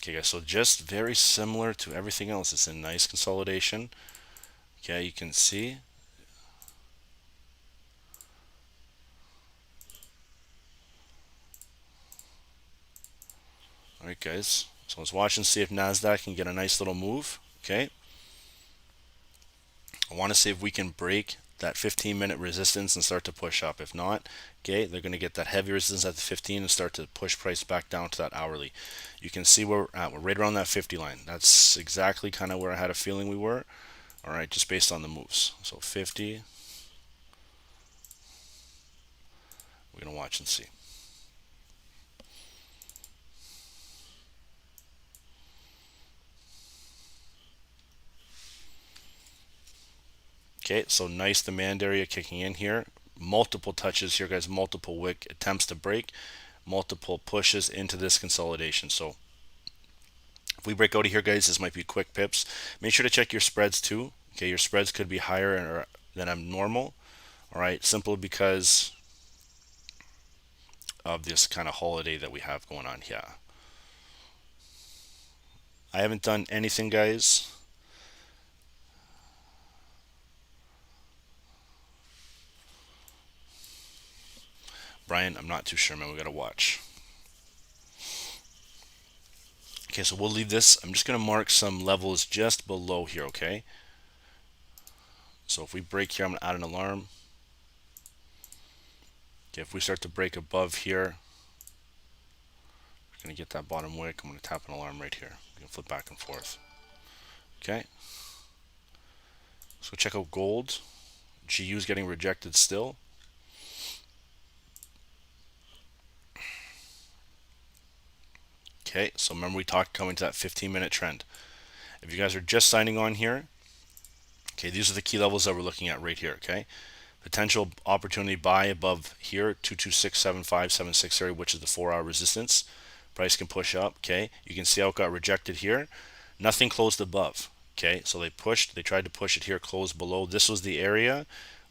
Okay, guys, so just very similar to everything else. It's a nice consolidation. Okay, you can see. All right, guys. So let's watch and see if Nasdaq can get a nice little move. Okay. I want to see if we can break that 15-minute resistance and start to push up. If not, okay, they're going to get that heavy resistance at the 15 and start to push price back down to that hourly. You can see where we're at. We're right around that 50 line. That's exactly kind of where I had a feeling we were. All right, just based on the moves. So 50. We're going to watch and see. Okay, so nice demand area kicking in here. Multiple touches here, guys. Multiple wick attempts to break. Multiple pushes into this consolidation. So if we break out of here, guys, this might be quick pips. Make sure to check your spreads too. Okay, your spreads could be higher than I'm normal. All right, simply because of this kind of holiday that we have going on here. I haven't done anything, guys. Brian, I'm not too sure, man. We got to watch. Okay, so we'll leave this. I'm just going to mark some levels just below here, okay? So if we break here, I'm going to add an alarm. Okay, if we start to break above here, we're going to get that bottom wick. I'm going to tap an alarm right here. We can flip back and forth. Okay. So check out gold. GU is getting rejected still. Okay, so remember we talked coming to that 15-minute trend. If you guys are just signing on here, okay, these are the key levels that we're looking at right here, okay? Potential opportunity buy above here, 226.7576 area, which is the 4-hour resistance. Price can push up, okay? You can see how it got rejected here. Nothing closed above, okay? So they tried to push it here, closed below. This was the area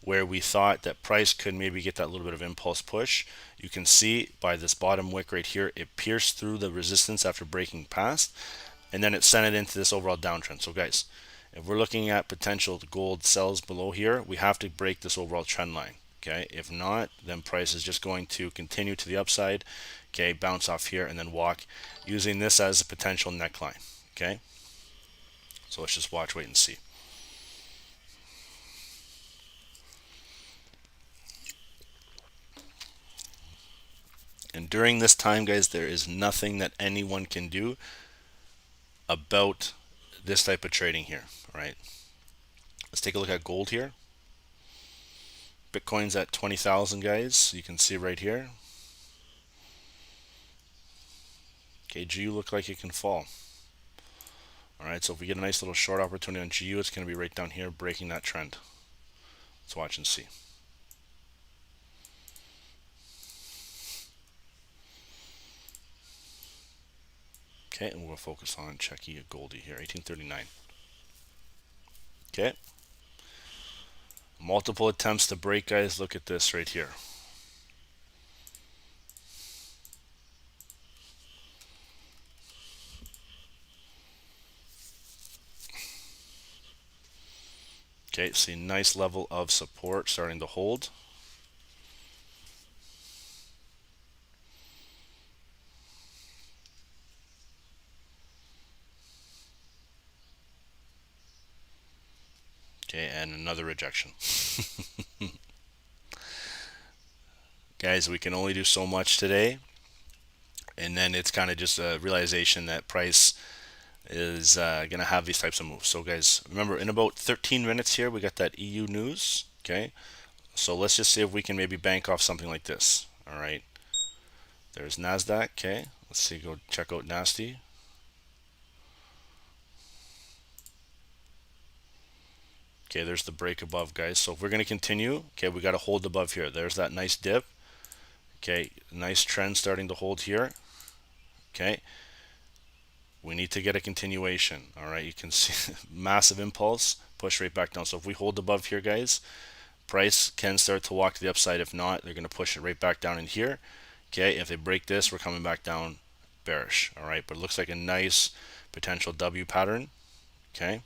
where we thought that price could maybe get that little bit of impulse push. You can see by this bottom wick right here, it pierced through the resistance after breaking past, and then it sent it into this overall downtrend. So guys, if we're looking at potential gold sells below here, we have to break this overall trend line. Okay, if not, then price is just going to continue to the upside. Okay, bounce off here and then walk, using this as a potential neckline. Okay, so let's just watch, wait and see. And during this time, guys, there is nothing that anyone can do about this type of trading here. All right, let's take a look at gold here. Bitcoin's at 20,000, guys. You can see right here. Okay, GU look like it can fall. All right, so if we get a nice little short opportunity on GU, it's going to be right down here, breaking that trend. Let's watch and see. Okay, and we'll focus on Checky Goldie here, 1839. Okay. Multiple attempts to break, guys. Look at this right here. Okay, see nice level of support starting to hold. Okay, and another rejection. Guys, we can only do so much today. And then it's kind of just a realization that price is going to have these types of moves. So guys, remember in about 13 minutes here, we got that EU news. Okay, so let's just see if we can maybe bank off something like this. All right, there's Nasdaq. Okay, let's see, go check out Nasty. Okay, there's the break above, guys. So if we're going to continue, okay, we got to hold above here. There's that nice dip. Okay, nice trend starting to hold here. Okay, we need to get a continuation. All right, you can see massive impulse, push right back down. So if we hold above here, guys, price can start to walk to the upside. If not, they're going to push it right back down in here. Okay, if they break this, we're coming back down bearish. All right, but it looks like a nice potential W pattern. Okay.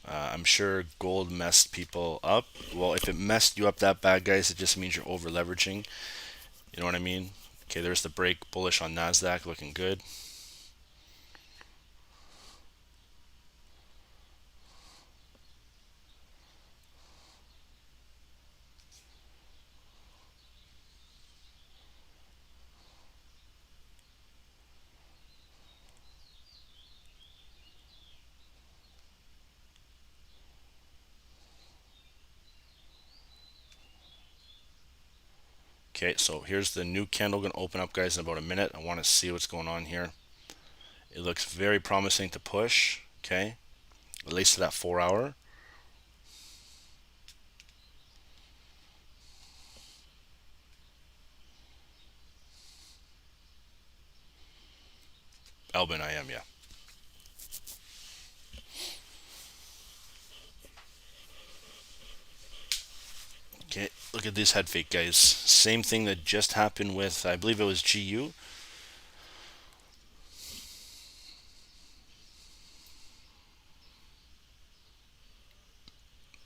I'm sure gold messed people up. Well, if it messed you up that bad, guys, it just means you're over leveraging. You know what I mean? Okay, there's the break bullish on Nasdaq, looking good. Okay, so here's the new candle going to open up, guys, in about a minute. I want to see what's going on here. It looks very promising to push, okay, at least to that 4 hour. Albin, I am, yeah. Okay, look at this head fake, guys. Same thing that just happened with, I believe it was GU.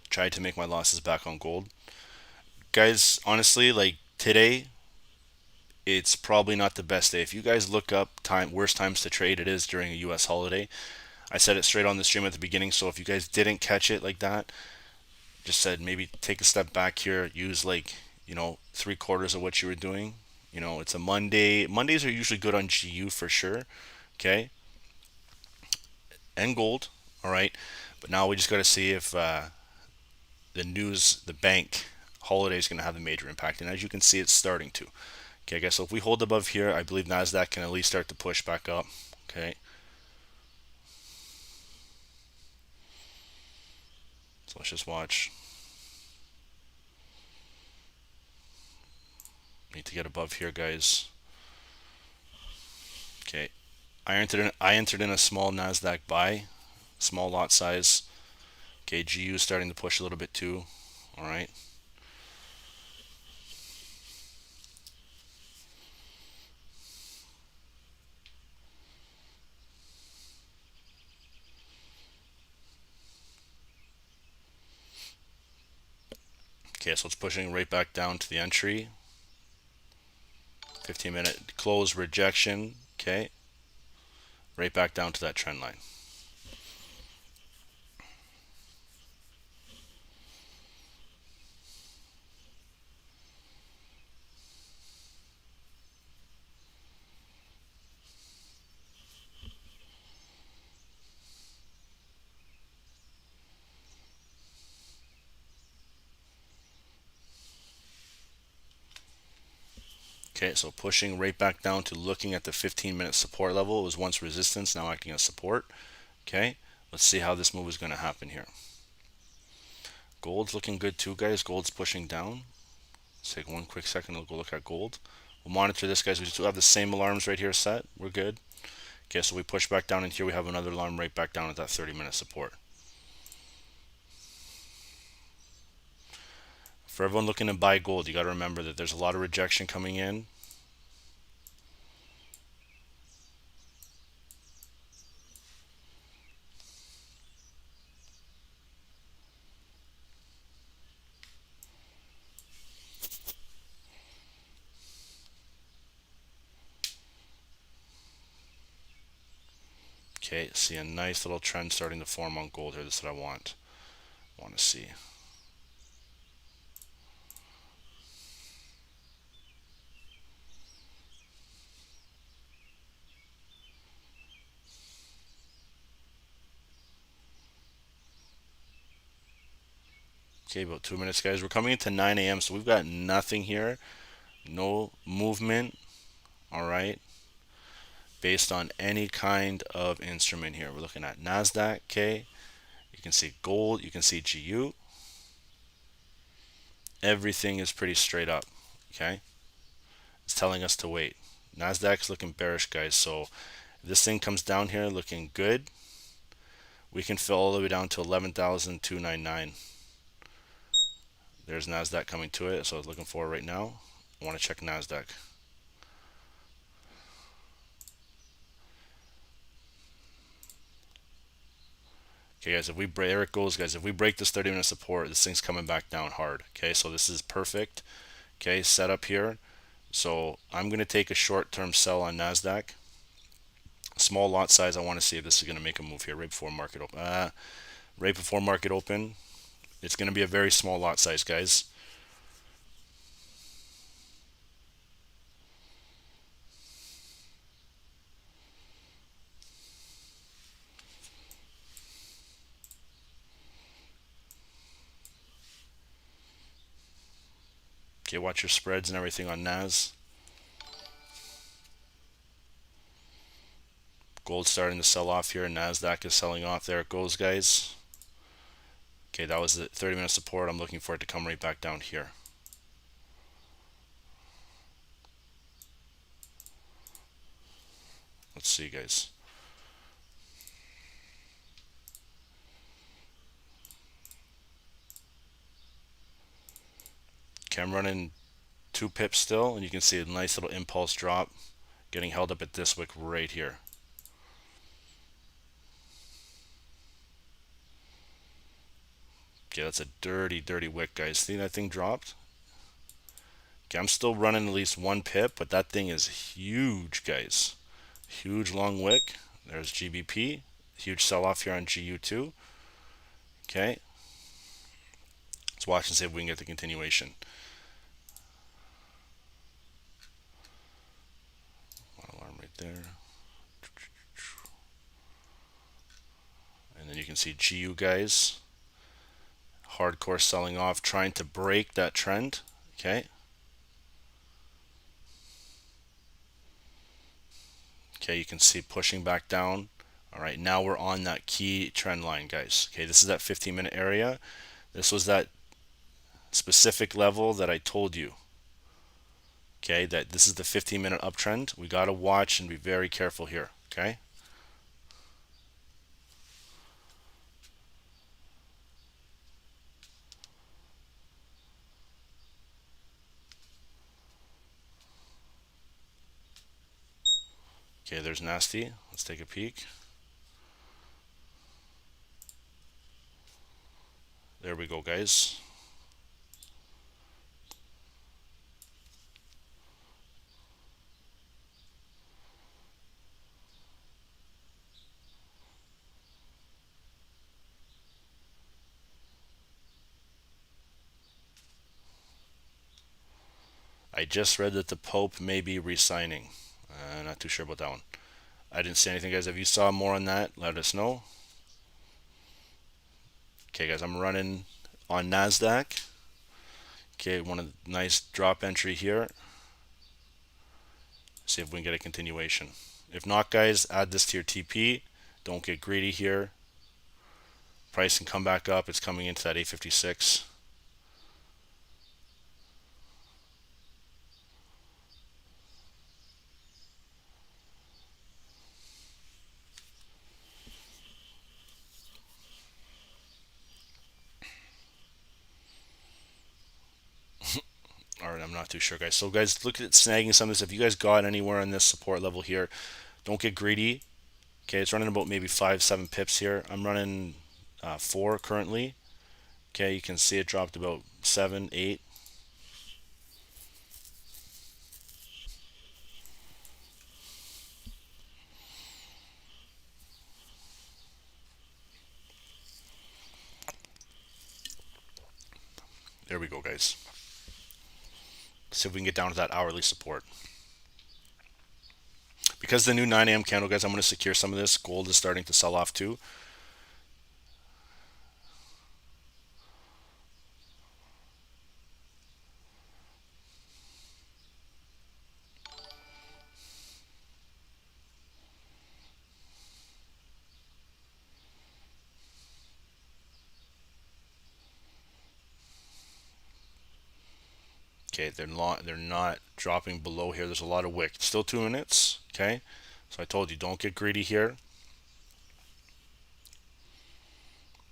Tried to make my losses back on gold. Guys, honestly, like today, it's probably not the best day. If you guys look up worst times to trade, it is during a US holiday. I said it straight on the stream at the beginning, so if you guys didn't catch it like that, just said maybe take a step back here, use like, 3/4 of what you were doing. It's a Monday. Mondays are usually good on GU for sure. Okay. And gold. All right. But now we just got to see if the bank holiday is going to have a major impact. And as you can see, it's starting to. Okay, guys, so if we hold above here, I believe Nasdaq can at least start to push back up. Okay. So let's just watch. Need to get above here, guys. Okay. I entered in a small Nasdaq buy, small lot size. Okay, GU is starting to push a little bit too. All right. Okay, so it's pushing right back down to the entry. 15-minute close rejection. Okay. Right back down to that trend line. Okay, so pushing right back down to looking at the 15-minute support level. It was once resistance, now acting as support. Okay, let's see how this move is going to happen here. Gold's looking good too, guys. Gold's pushing down. Let's take one quick second to go look at gold. We'll monitor this, guys. We still have the same alarms right here set. We're good. Okay, so we push back down in here. We have another alarm right back down at that 30-minute support. For everyone looking to buy gold, you got to remember that there's a lot of rejection coming in. Okay, see a nice little trend starting to form on gold here. This is what I want to see. Okay, about 2 minutes, guys. We're coming into 9 a.m., so we've got nothing here. No movement. All right. Based on any kind of instrument here. We're looking at Nasdaq. Okay. You can see gold. You can see GU. Everything is pretty straight up. Okay. It's telling us to wait. Nasdaq's looking bearish, guys. So if this thing comes down here looking good, we can fill all the way down to 11,299. There's Nasdaq coming to it, so I was looking for it right now. I want to check Nasdaq. Okay, guys, there it goes, guys. If we break this 30-minute support, this thing's coming back down hard. Okay, so this is perfect. Okay, set up here. So I'm going to take a short-term sell on Nasdaq. Small lot size. I want to see if this is going to make a move here right before market open. Right before market open, it's going to be a very small lot size, guys. Okay, watch your spreads and everything on Nas. Gold starting to sell off here. Nasdaq is selling off. There it goes, guys. Okay, that was the 30-minute support. I'm looking for it to come right back down here. Let's see, guys. Okay, I'm running 2 pips still, and you can see a nice little impulse drop getting held up at this wick right here. Okay, that's a dirty, dirty wick, guys. See that thing dropped? Okay, I'm still running at least 1 pip, but that thing is huge, guys. Huge long wick. There's GBP. Huge sell-off here on GU2. Okay. Let's watch and see if we can get the continuation. Alarm right there. And then you can see GU, guys. Hardcore selling off, trying to break that trend. Okay. Okay, you can see pushing back down. All right, now we're on that key trend line, guys. Okay, this is that 15-minute area. This was that specific level that I told you. Okay, that this is the 15-minute uptrend. We got to watch and be very careful here. Okay. Okay, there's Nasty. Let's take a peek. There we go, guys. I just read that the Pope may be re-signing. Not too sure about that one. I didn't see anything, guys. If you saw more on that, let us know. Okay, guys, I'm running on Nasdaq. Okay, one of the nice drop entry here. See if we can get a continuation. If not, guys, add this to your TP. Don't get greedy here. Price can come back up. It's coming into that 856. Alright, I'm not too sure, guys. So, guys, look at snagging some of this. If you guys got anywhere on this support level here, don't get greedy. Okay, it's running about maybe 5-7 pips here. I'm running 4 currently. Okay, you can see it dropped about 7-8. There we go, guys. See if we can get down to that hourly support. Because the new 9 a.m. candle, guys, I'm going to secure some of this. Gold is starting to sell off too. Okay, they're not dropping below here. There's a lot of wick. Still 2 minutes. Okay, so I told you don't get greedy here.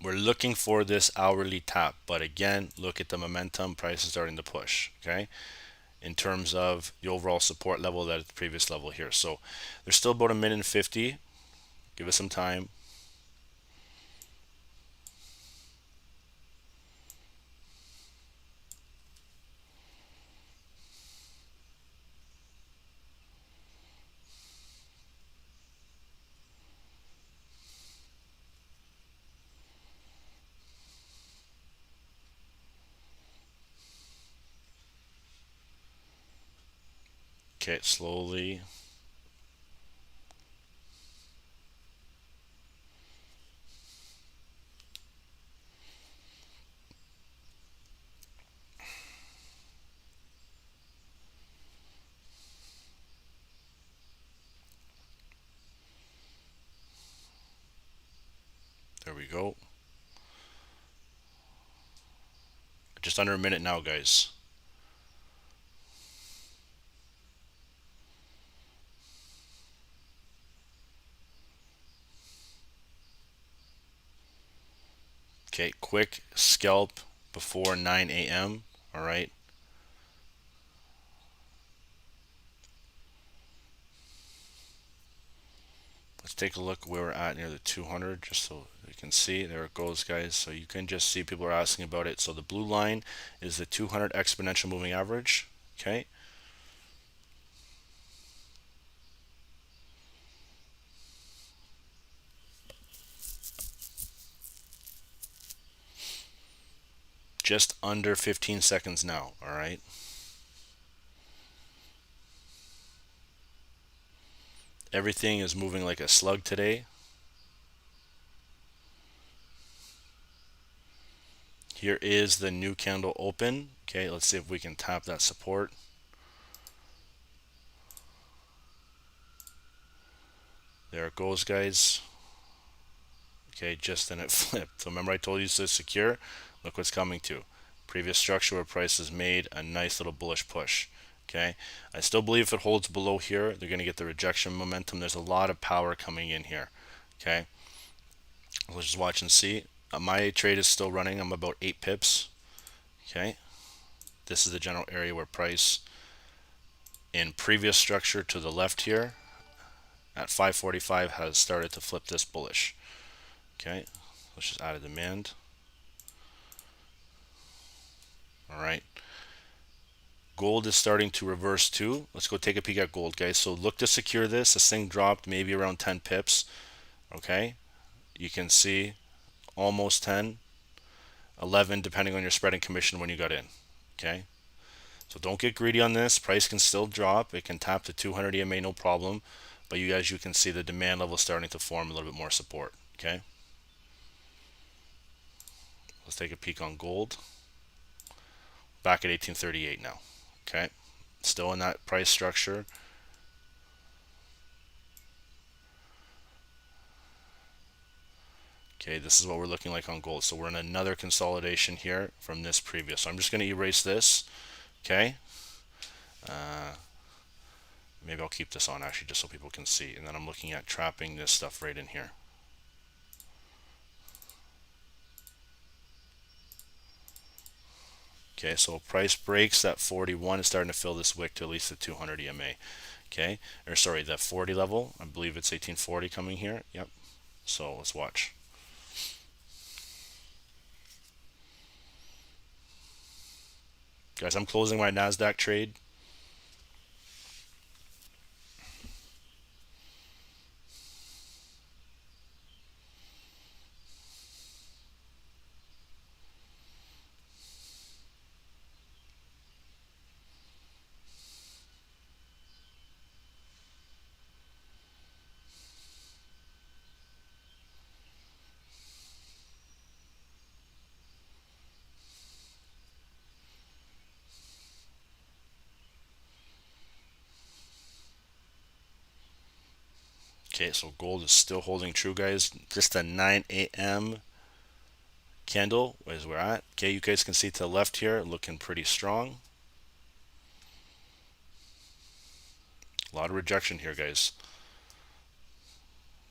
We're looking for this hourly tap, but again, look at the momentum. Price is starting to push. Okay, in terms of the overall support level that at the previous level here. So there's still about 1:50. Give us some time. Okay, slowly. go. Just under a minute now, guys. Okay, quick scalp before 9 a.m. All right. Let's take a look where we're at near the 200, just so you can see. There it goes, guys. So you can just see people are asking about it. So the blue line is the 200 exponential moving average. Okay. Just under 15 seconds now. All right. Everything is moving like a slug today. Here is the new candle open. Okay, let's see if we can tap that support. There it goes, guys. Okay, just then it flipped. So remember I told you to secure? Look what's coming to. Previous structure where price has made a nice little bullish push. Okay, I still believe if it holds below here, they're going to get the rejection momentum. There's a lot of power coming in here. Okay, let's just watch and see. My trade is still running. I'm about 8 pips. Okay, this is the general area where price in previous structure to the left here at 545 has started to flip this bullish. Okay, let's just add a demand. All right. Gold is starting to reverse too. Let's go take a peek at gold, guys. So look to secure this. This thing dropped maybe around 10 pips. Okay. You can see almost 10, 11, depending on your spreading commission when you got in. Okay. So don't get greedy on this. Price can still drop. It can tap to 200 EMA, no problem. But you guys, you can see the demand level starting to form a little bit more support. Okay. Let's take a peek on gold. Back at 1838 now. Okay. Still in that price structure. Okay, this is what we're looking like on gold. So we're in another consolidation here from this previous. So I'm just going to erase this. Okay. Maybe I'll keep this on actually just so people can see. And then I'm looking at trapping this stuff right in here. Okay, so price breaks that 41 is starting to fill this wick to at least the 200 EMA. Okay, or sorry, that 40 level. I believe it's 1840 coming here. Yep. So let's watch. Guys, I'm closing my Nasdaq trade. Okay, so gold is still holding true, guys. Just a 9 a.m. candle is where we're at. Okay, you guys can see to the left here, looking pretty strong. A lot of rejection here, guys.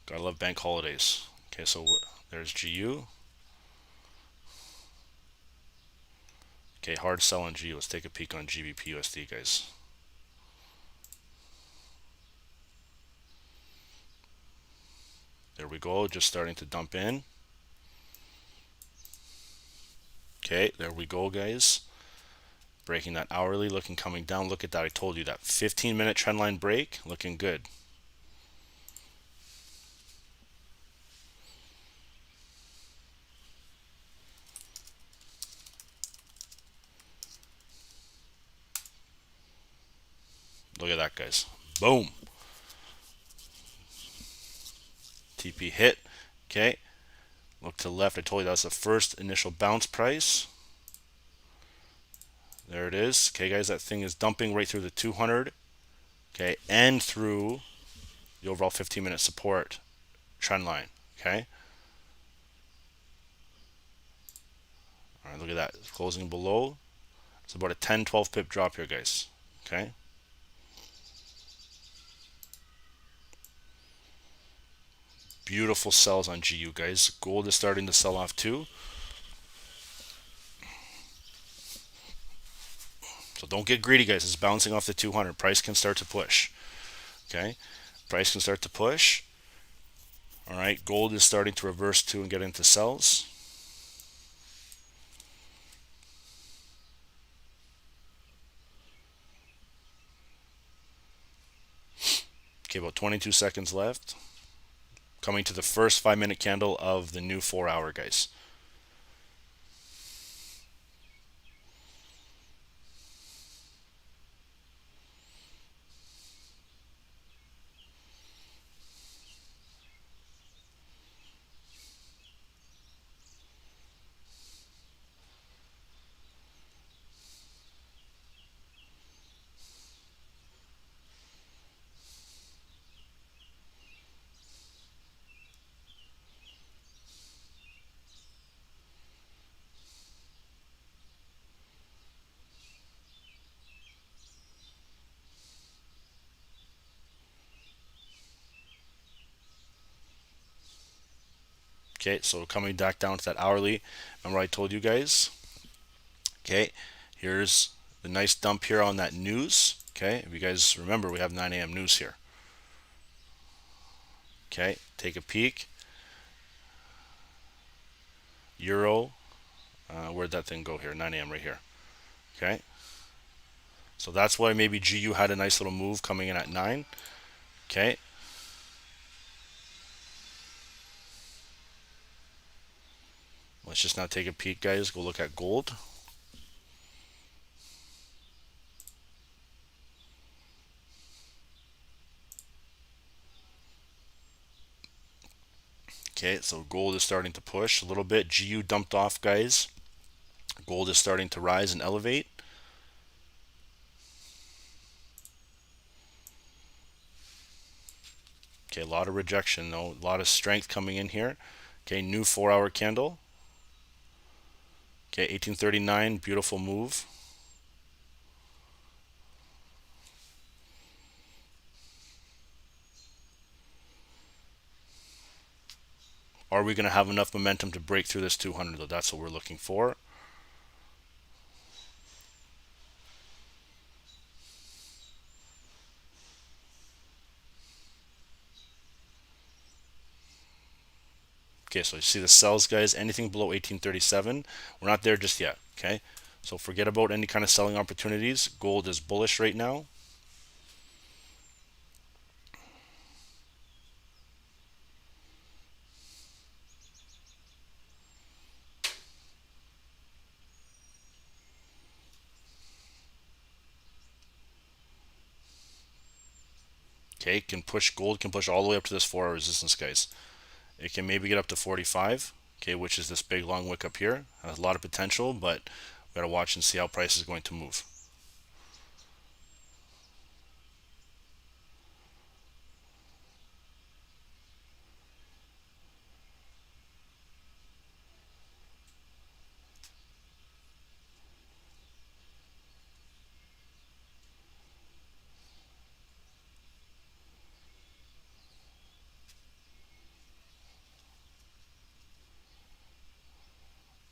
Gotta love bank holidays. Okay, so there's GU. Okay, hard sell on GU. Let's take a peek on GBP USD, guys. There we go, just starting to dump in. Okay, there we go, guys. Breaking that hourly, looking coming down. Look at that. I told you that 15-minute trend line break, looking good. Look at that, guys. Boom. TP hit. Okay. Look to the left. I told you that was the first initial bounce price. There it is. Okay, guys, that thing is dumping right through the 200. Okay, and through the overall 15-minute support trend line. Okay. right, look at that. It's closing below. It's about a 10-12 pip drop here, guys. Okay. Beautiful sells on GU, guys. Gold is starting to sell off too. So don't get greedy, guys. It's bouncing off the 200. Price can start to push. Okay. Price can start to push. All right. Gold is starting to reverse too and get into sells. Okay, about 22 seconds left. Coming to the first 5-minute candle of the new 4-hour, guys. Okay, so coming back down to that hourly. Remember I told you guys? Okay, here's the nice dump here on that news. Okay, if you guys remember, we have 9 a.m. news here. Okay, take a peek. Euro, where'd that thing go here? 9 a.m. right here. Okay, so that's why maybe GU had a nice little move coming in at 9. Okay, let's just now take a peek, guys. Go look at gold. Okay, so gold is starting to push a little bit. GU dumped off, guys. Gold is starting to rise and elevate. Okay, a lot of rejection though. A lot of strength coming in here. Okay, new 4-hour candle. Okay, 1839, beautiful move. Are we going to have enough momentum to break through this 200 though? That's what we're looking for. Okay, so you see the sells, guys. Anything below 1837, we're not there just yet. Okay, so forget about any kind of selling opportunities. Gold is bullish right now. Okay, gold can push all the way up to this 4-hour resistance, guys. It can maybe get up to 45. Okay, which is this big long wick up here. Has a lot of potential, but we gotta watch and see how price is going to move.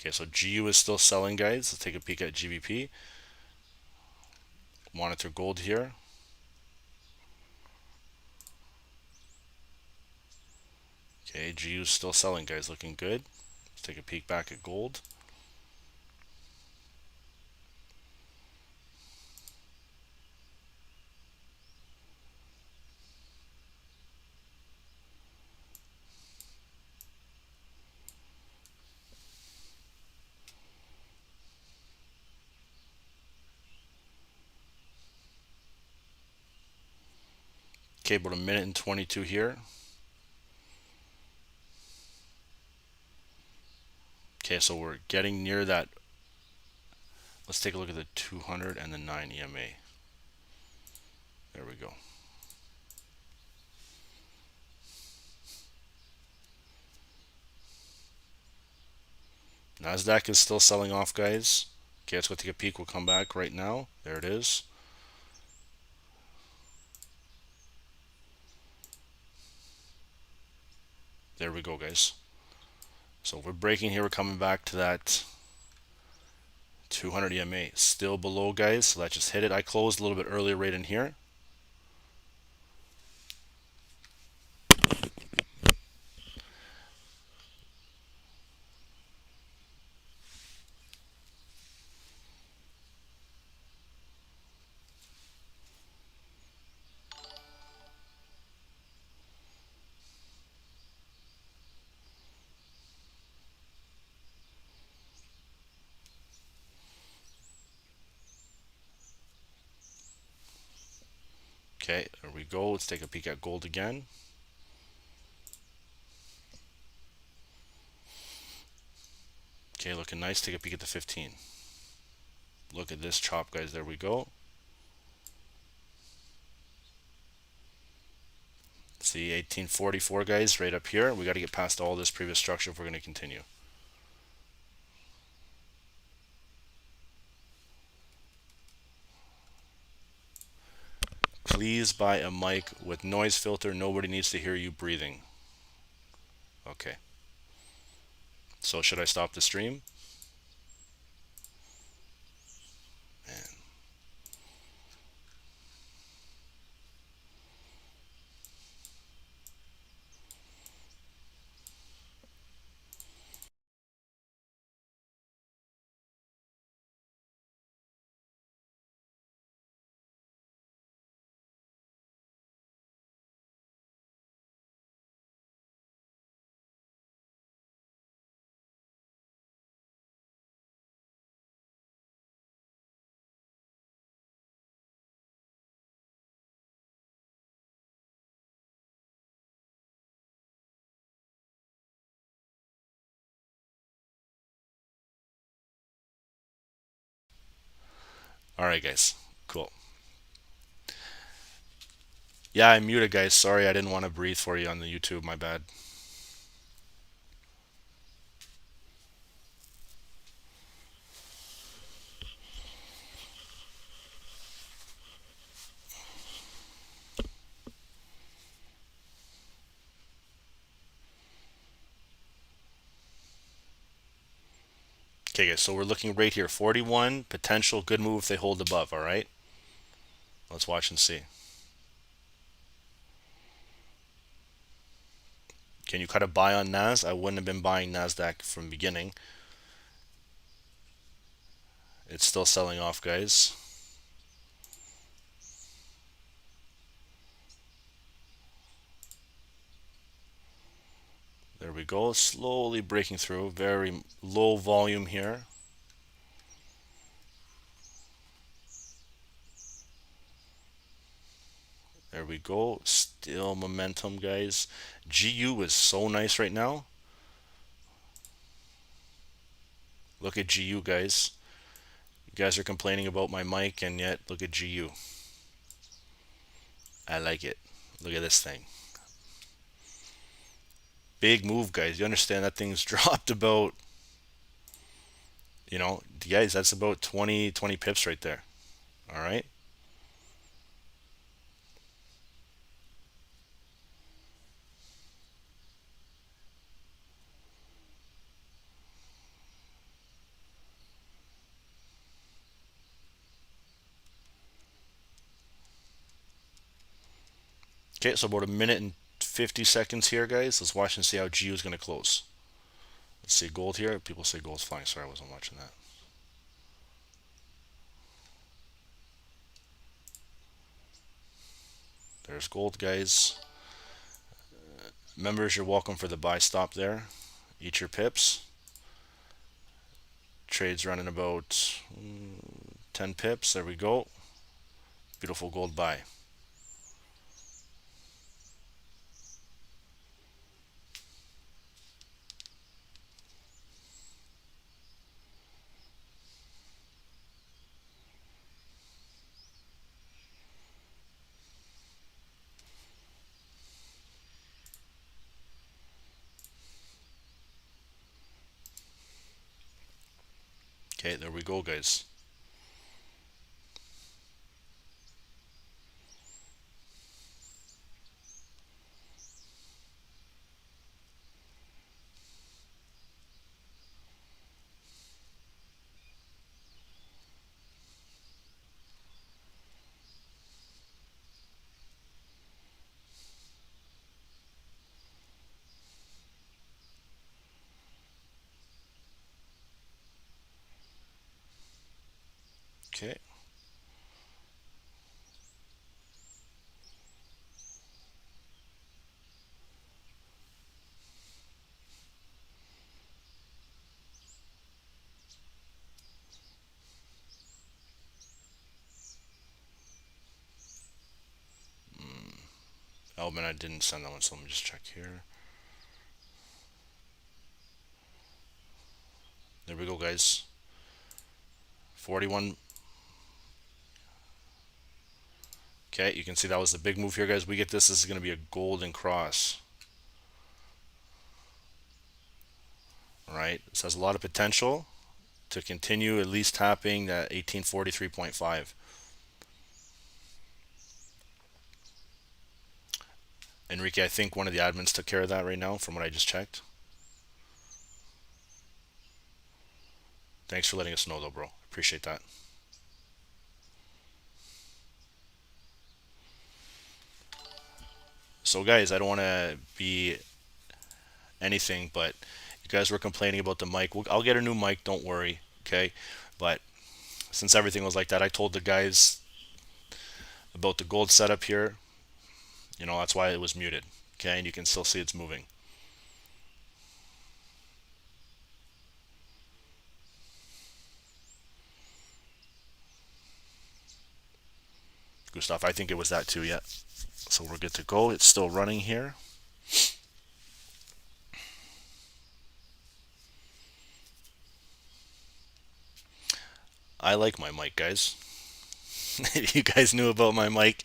Okay, so GU is still selling, guys. Let's take a peek at GBP. Monitor gold here. Okay, GU is still selling, guys. Looking good. Let's take a peek back at gold. Okay, about a minute and 22 here. Okay, so we're getting near that. Let's take a look at the 200 and the 9 EMA. There we go. Nasdaq is still selling off, guys. Okay, let's go take a peek. We'll come back right now. There it is. There we go, guys. So if we're breaking here, we're coming back to that 200 EMA. Still below, guys. So let's just hit it. I closed a little bit earlier right in here. Okay, there we go. Let's take a peek at gold again. Okay, looking nice. Take a peek at the 15. Look at this chop, guys. There we go. See 1844, guys, right up here. We got to get past all this previous structure if we're going to continue. Please buy a mic with noise filter. Nobody needs to hear you breathing. Okay. So should I stop the stream? Man. All right, guys. Cool. Yeah, I muted, guys. Sorry, I didn't want to breathe for you on the YouTube. My bad. Okay, guys. So we're looking right here. 41 potential good move if they hold above. All right. Let's watch and see. Can you cut a buy on Nas? I wouldn't have been buying Nasdaq from the beginning. It's still selling off, guys. There we go. Slowly breaking through. Very low volume here. There we go. Still momentum, guys. GU is so nice right now. Look at GU, guys. You guys are complaining about my mic, and yet look at GU. I like it. Look at this thing. Big move, guys. You understand that thing's dropped about, guys, that's about 20 pips right there. All right. Okay, so about a minute and 50 seconds here, guys. Let's watch and see how GU is going to close. Let's see gold here. People say gold's flying. Sorry, I wasn't watching that. There's gold, guys. Members, you're welcome for the buy stop there. Eat your pips. Trade's running about 10 pips. There we go. Beautiful gold buy. Okay, there we go, guys. Okay. Oh man, I didn't send that one, so let me just check here. There we go, guys. 41. Okay, you can see that was the big move here, guys. We get this. This is going to be a golden cross. All right, this has a lot of potential to continue at least tapping that 1843.5. Enrique, I think one of the admins took care of that right now from what I just checked. Thanks for letting us know though, bro. Appreciate that. So guys, I don't want to be anything, but you guys were complaining about the mic. I'll get a new mic, don't worry, okay? But since everything was like that, I told the guys about the gold setup here. You know, that's why it was muted, okay? And you can still see it's moving. Gustav, I think it was that too, yeah. So we're good to go. It's still running here. I like my mic, guys. You guys knew about my mic.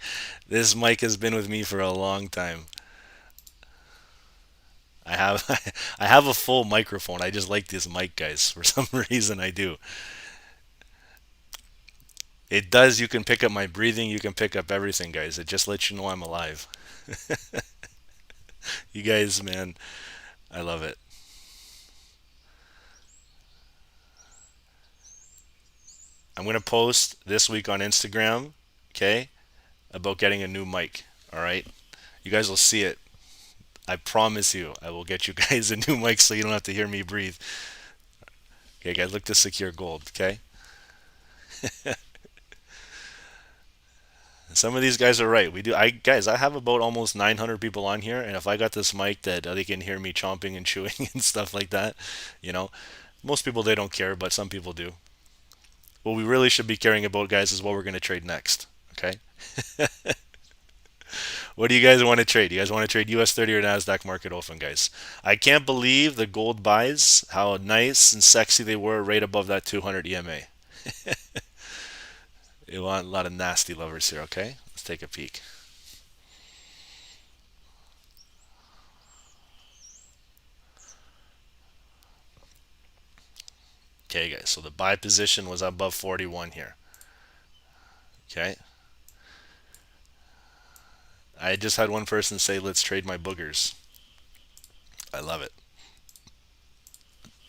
This mic has been with me for a long time. I have I have a full microphone. I just like this mic, guys. For some reason I do. It does. You can pick up my breathing. You can pick up everything, guys. It just lets you know I'm alive. You guys, man, I love it. I'm going to post this week on Instagram, okay, about getting a new mic. All right. You guys will see it. I promise you, I will get you guys a new mic so you don't have to hear me breathe. Okay, guys, look to secure gold, okay? Some of these guys are right. We do. I have about almost 900 people on here, and if I got this mic that they can hear me chomping and chewing and stuff like that, you know, most people they don't care, but some people do. What we really should be caring about, guys, is what we're going to trade next. Okay. What do you guys want to trade? You guys want to trade US30 or Nasdaq market open, guys? I can't believe the gold buys, how nice and sexy they were right above that 200 EMA. You want a lot of nasty lovers here, okay? Let's take a peek. Okay, guys, so the buy position was above 41 here. Okay. I just had one person say, let's trade my boogers. I love it.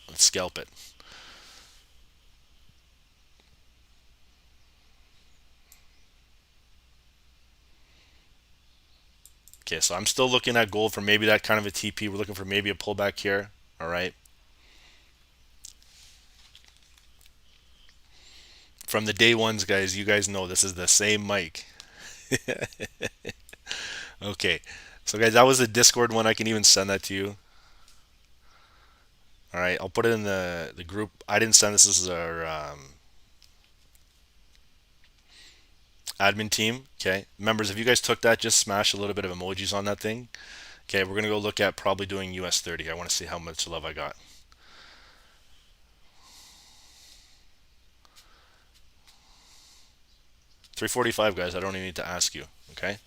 Let's scalp it. Okay, so I'm still looking at gold for maybe that kind of a TP. We're looking for maybe a pullback here. All right. From the day ones, guys, you guys know this is the same mic. Okay. So, guys, that was the Discord one. I can even send that to you. All right. I'll put it in the group. I didn't send this. This is our admin team. Okay. Members, if you guys took that, just smash a little bit of emojis on that thing. Okay. We're going to go look at probably doing US30. I want to see how much love I got. $345, guys. I don't even need to ask you. Okay.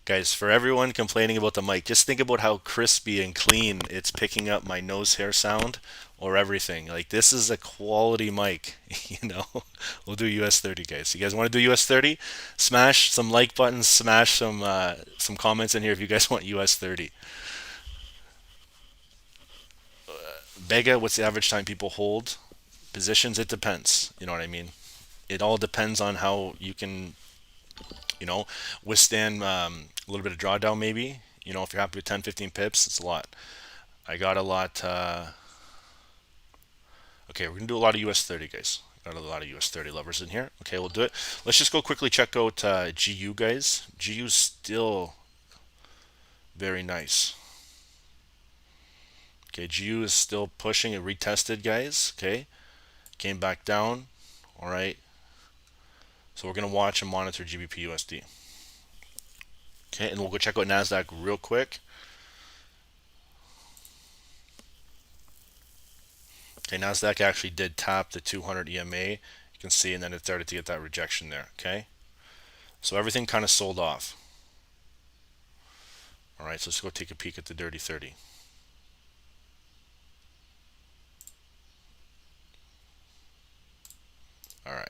Guys, for everyone complaining about the mic, just think about how crispy and clean it's picking up my nose hair sound or everything. Like this is a quality mic, you know. We'll do US 30, guys. You guys want to do US 30? Smash some like buttons, smash some comments in here if you guys want US 30. Bega, what's the average time people hold positions? It depends. You know what I mean? It all depends on how you can, withstand a little bit of drawdown maybe. If you're happy with 10, 15 pips, it's a lot. I got a lot. Okay, we're going to do a lot of US 30, guys. Got a lot of US 30 lovers in here. Okay, we'll do it. Let's just go quickly check out GU, guys. GU's still very nice. Okay, GU is still pushing. It retested, guys. Okay, came back down. All right. So we're going to watch and monitor GBP USD. Okay, and we'll go check out Nasdaq real quick. Okay, Nasdaq actually did tap the 200 EMA. You can see, and then it started to get that rejection there. Okay, so everything kind of sold off. All right, so let's go take a peek at the dirty 30. All right.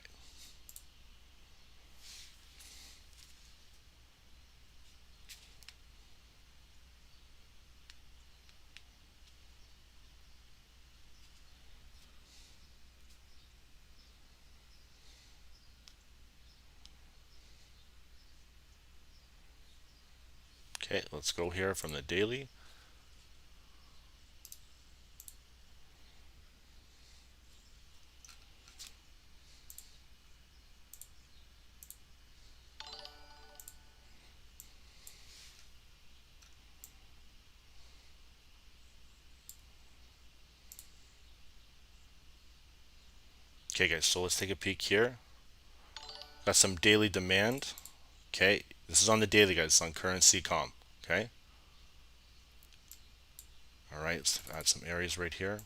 Okay, let's go here from the daily. Okay, guys, so let's take a peek here. Got some daily demand. Okay, this is on the daily, guys. It's on currency.com. Okay. All right, let's add some areas right here.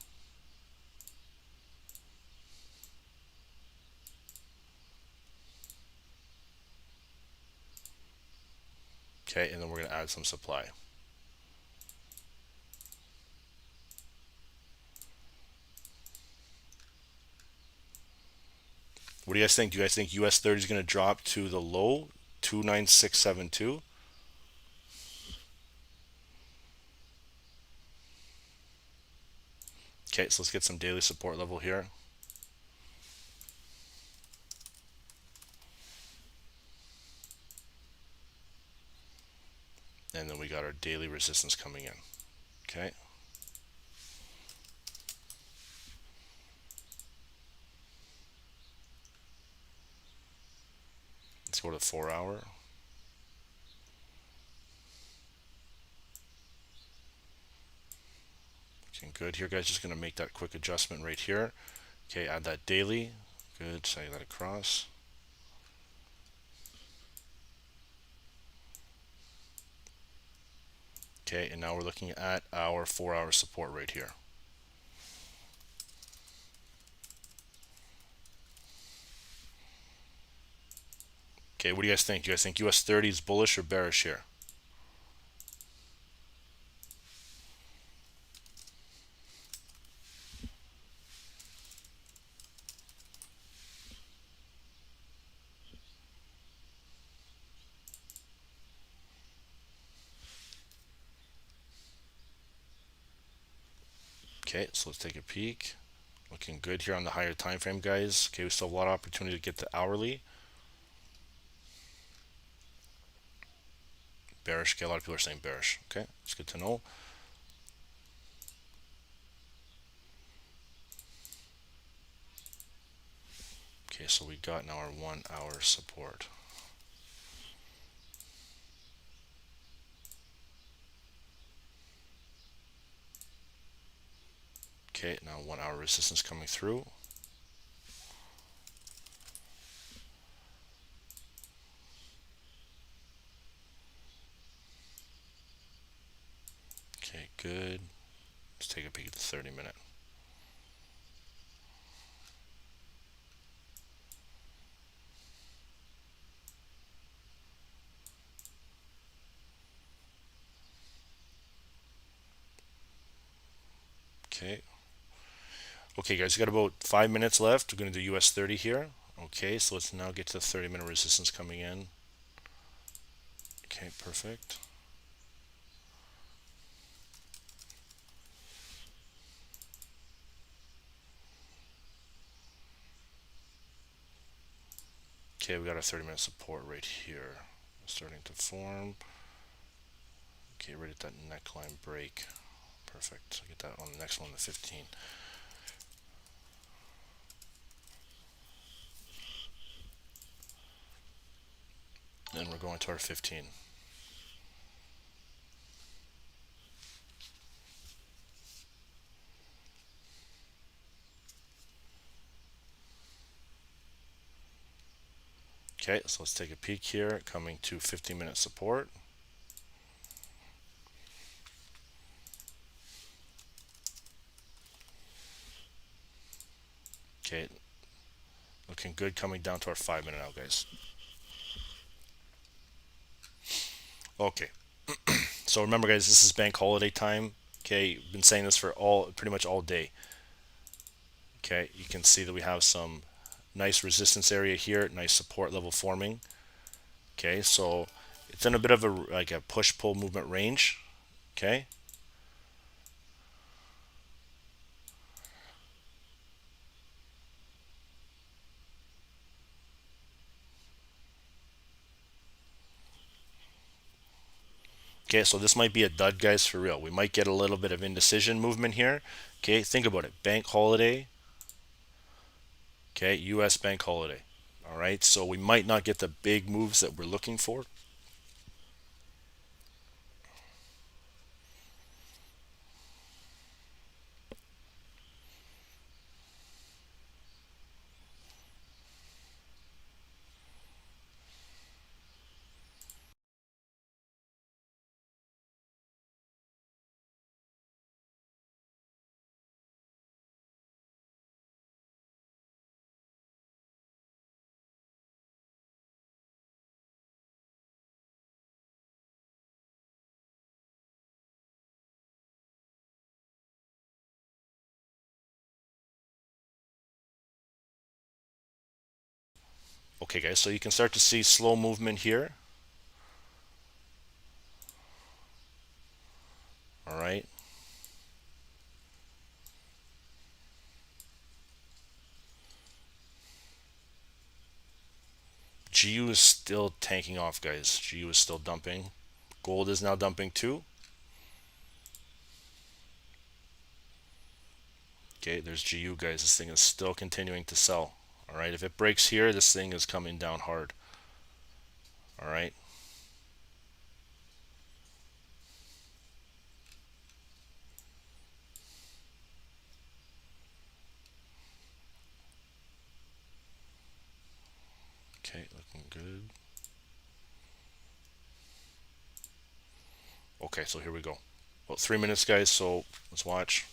Okay, and then we're going to add some supply. What do you guys think? Do you guys think US 30 is going to drop to the low 29672? Okay, so let's get some daily support level here. And then we got our daily resistance coming in. Okay. Let's go to the 4 hour. Looking good here, guys. Just going to make that quick adjustment right here. Okay, add that daily. Good, send that across. Okay, and now we're looking at our 4 hour support right here. Okay, what do you guys think? Do you guys think US 30 is bullish or bearish here? Okay, so let's take a peek. Looking good here on the higher time frame, guys. Okay, we still have a lot of opportunity to get to hourly. Bearish. Okay, a lot of people are saying bearish. Okay, it's good to know. Okay, so we got now our 1 hour support. Okay, now 1 hour resistance coming through. Okay, good. Let's take a peek at the 30-minute. Okay, guys, we got about 5 minutes left. We're going to do US30 here. Okay, so let's now get to the 30-minute resistance coming in. Okay, perfect. Okay, we got a 30-minute support right here starting to form. Okay, right at that neckline break. Perfect. Get that on the next one, the 15. And we're going to our 15. Okay, so let's take a peek here, coming to 15-minute support. Okay, looking good coming down to our 5-minute now, guys. Okay, so remember, guys, this is bank holiday time. Okay, been saying this for pretty much all day. Okay, you can see that we have some nice resistance area here, nice support level forming. Okay, so it's in a bit of a push-pull movement range. Okay. Okay, so this might be a dud, guys, for real. We might get a little bit of indecision movement here. Okay, think about it. Bank holiday. Okay, US bank holiday. All right, so we might not get the big moves that we're looking for. Okay, guys, so you can start to see slow movement here. All right. GU is still tanking off, guys. GU is still dumping. Gold is now dumping too. Okay, there's GU, guys. This thing is still continuing to sell. All right, if it breaks here, this thing is coming down hard. All right. Okay, looking good. Okay, so here we go. About 3 minutes, guys, so let's watch.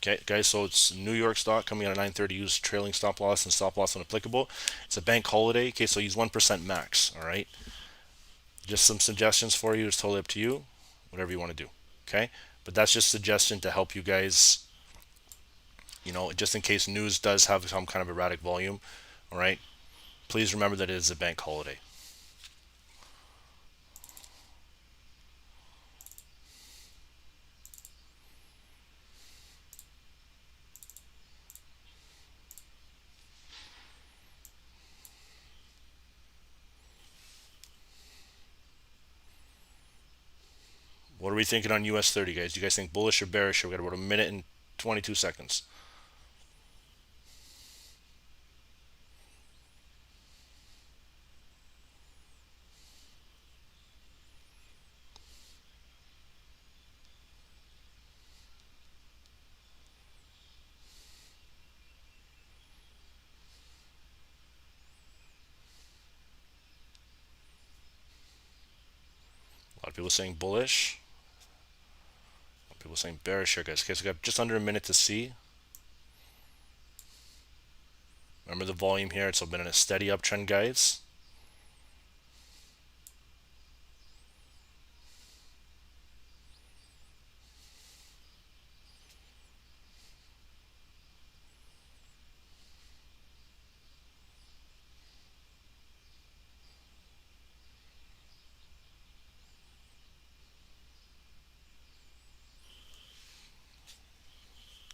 Okay, guys, so it's New York stock coming out at 9:30. Use trailing stop loss and stop loss when applicable. It's a bank holiday. Okay, so use 1% max. All right. Just some suggestions for you. It's totally up to you. Whatever you want to do. Okay, but that's just suggestion to help you guys. Just in case news does have some kind of erratic volume. All right. Please remember that it is a bank holiday. What are we thinking on US30, guys? Do you guys think bullish or bearish? We've got about a minute and 22 seconds. lot of people saying bullish. A lot of people saying bearish here, guys. Okay, so we got just under a minute to see. Remember the volume here. It's been in a steady uptrend, guys.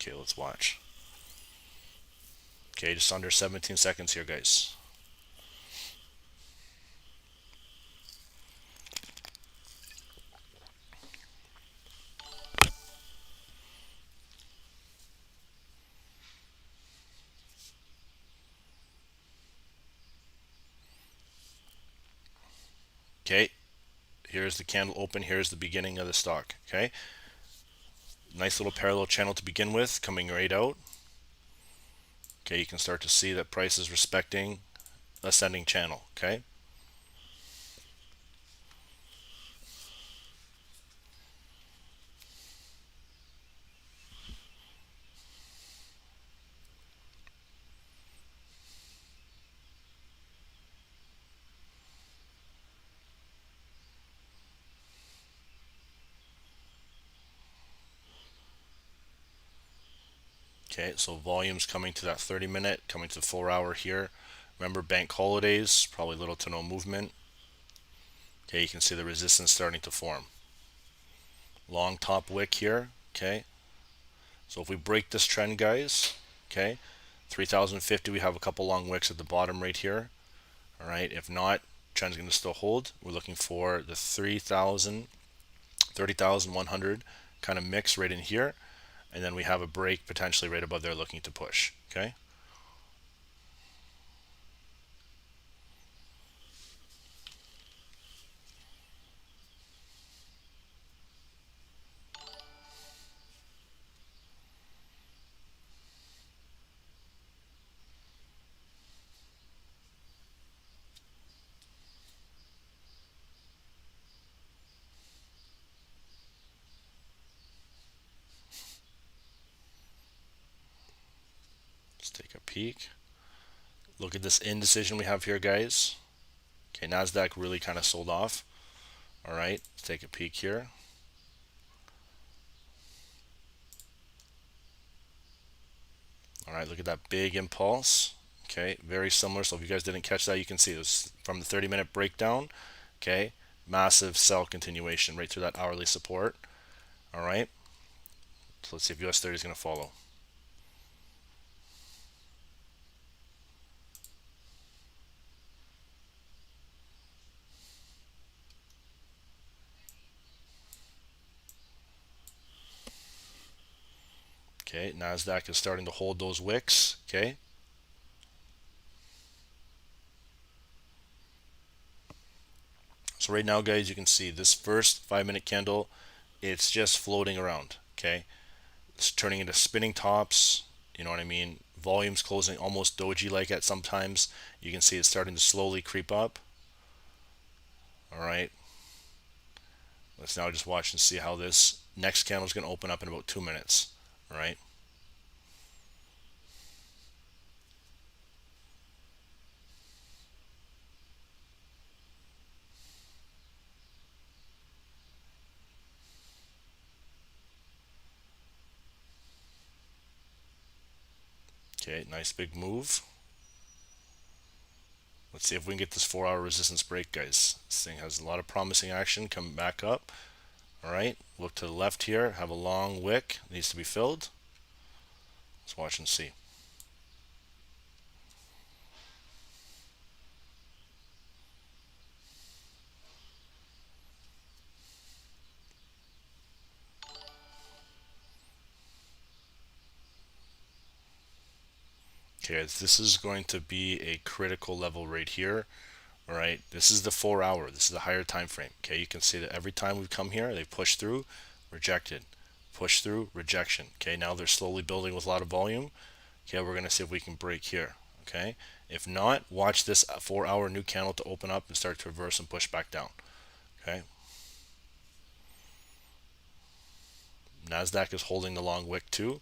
Okay, let's watch. Okay, just under 17 seconds here, guys. Okay, here's the candle open. Here's the beginning of the stock. Okay, nice little parallel channel to begin with, coming right out. Okay, you can start to see that price is respecting ascending channel. Okay, okay, so volumes coming to that 30-minute, coming to the 4-hour here. Remember, bank holidays, probably little to no movement. Okay, you can see the resistance starting to form. Long top wick here. Okay, so if we break this trend, guys, okay, 3050, we have a couple long wicks at the bottom right here. All right, if not, trend's going to still hold. We're looking for the 30,000, 30,100 kind of mix right in here, and then we have a break potentially right above there looking to push. Okay, let's take a peek. Look at this indecision we have here, guys. Okay, Nasdaq really kind of sold off. All right, let's take a peek here. All right, look at that big impulse. Okay, very similar. So if you guys didn't catch that, you can see this from the 30-minute breakdown. Okay, massive sell continuation right through that hourly support. All right, so let's see if US30 is going to follow. Okay, Nasdaq is starting to hold those wicks. Okay, so right now, guys, you can see this first 5-minute candle, it's just floating around. Okay, it's turning into spinning tops. You know what I mean? Volumes closing almost doji like at sometimes. You can see it's starting to slowly creep up. All right, let's now just watch and see how this next candle is going to open up in about 2 minutes. All right. Okay, nice big move. Let's see if we can get this 4-hour resistance break, guys. This thing has a lot of promising action. Come back up. All right, look to the left here. Have a long wick. Needs to be filled. Let's watch and see. Okay, this is going to be a critical level right here. All right, this is the 4-hour. This is the higher time frame. Okay, you can see that every time we've come here, they push through, rejected, push through, rejection. Okay, now they're slowly building with a lot of volume. Okay, we're going to see if we can break here. Okay, if not, watch this 4-hour new candle to open up and start to reverse and push back down. Okay, Nasdaq is holding the long wick too.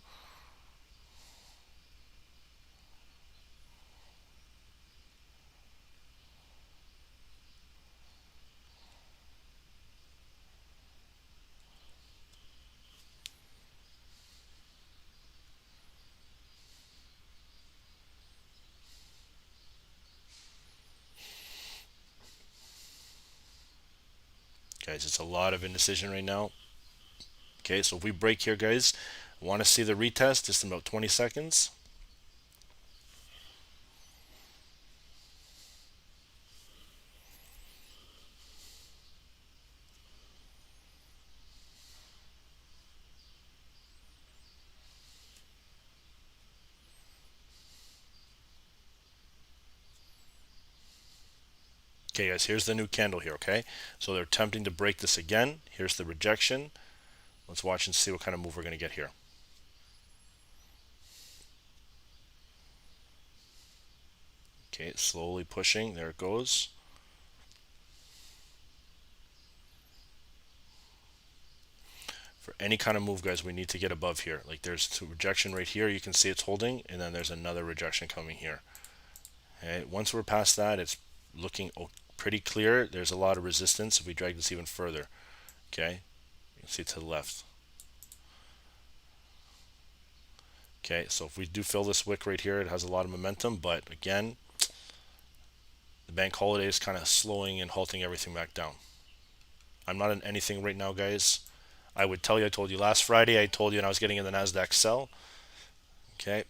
Guys, it's a lot of indecision right now. Okay, so if we break here, guys, want to see the retest just in about 20 seconds. Okay, guys, here's the new candle here, okay? So they're attempting to break this again. Here's the rejection. Let's watch and see what kind of move we're going to get here. Okay, slowly pushing. There it goes. For any kind of move, guys, we need to get above here. Like there's a rejection right here. You can see it's holding, and then there's another rejection coming here. Okay, once we're past that, it's looking pretty clear. There's a lot of resistance if we drag this even further. Okay, you can see to the left. Okay, so if we do fill this wick right here, it has a lot of momentum, but again, the bank holiday is kind of slowing and halting everything back down. I'm not in anything right now, guys. I would tell you, I told you last Friday, I told you, and I was getting in the Nasdaq sell. Okay.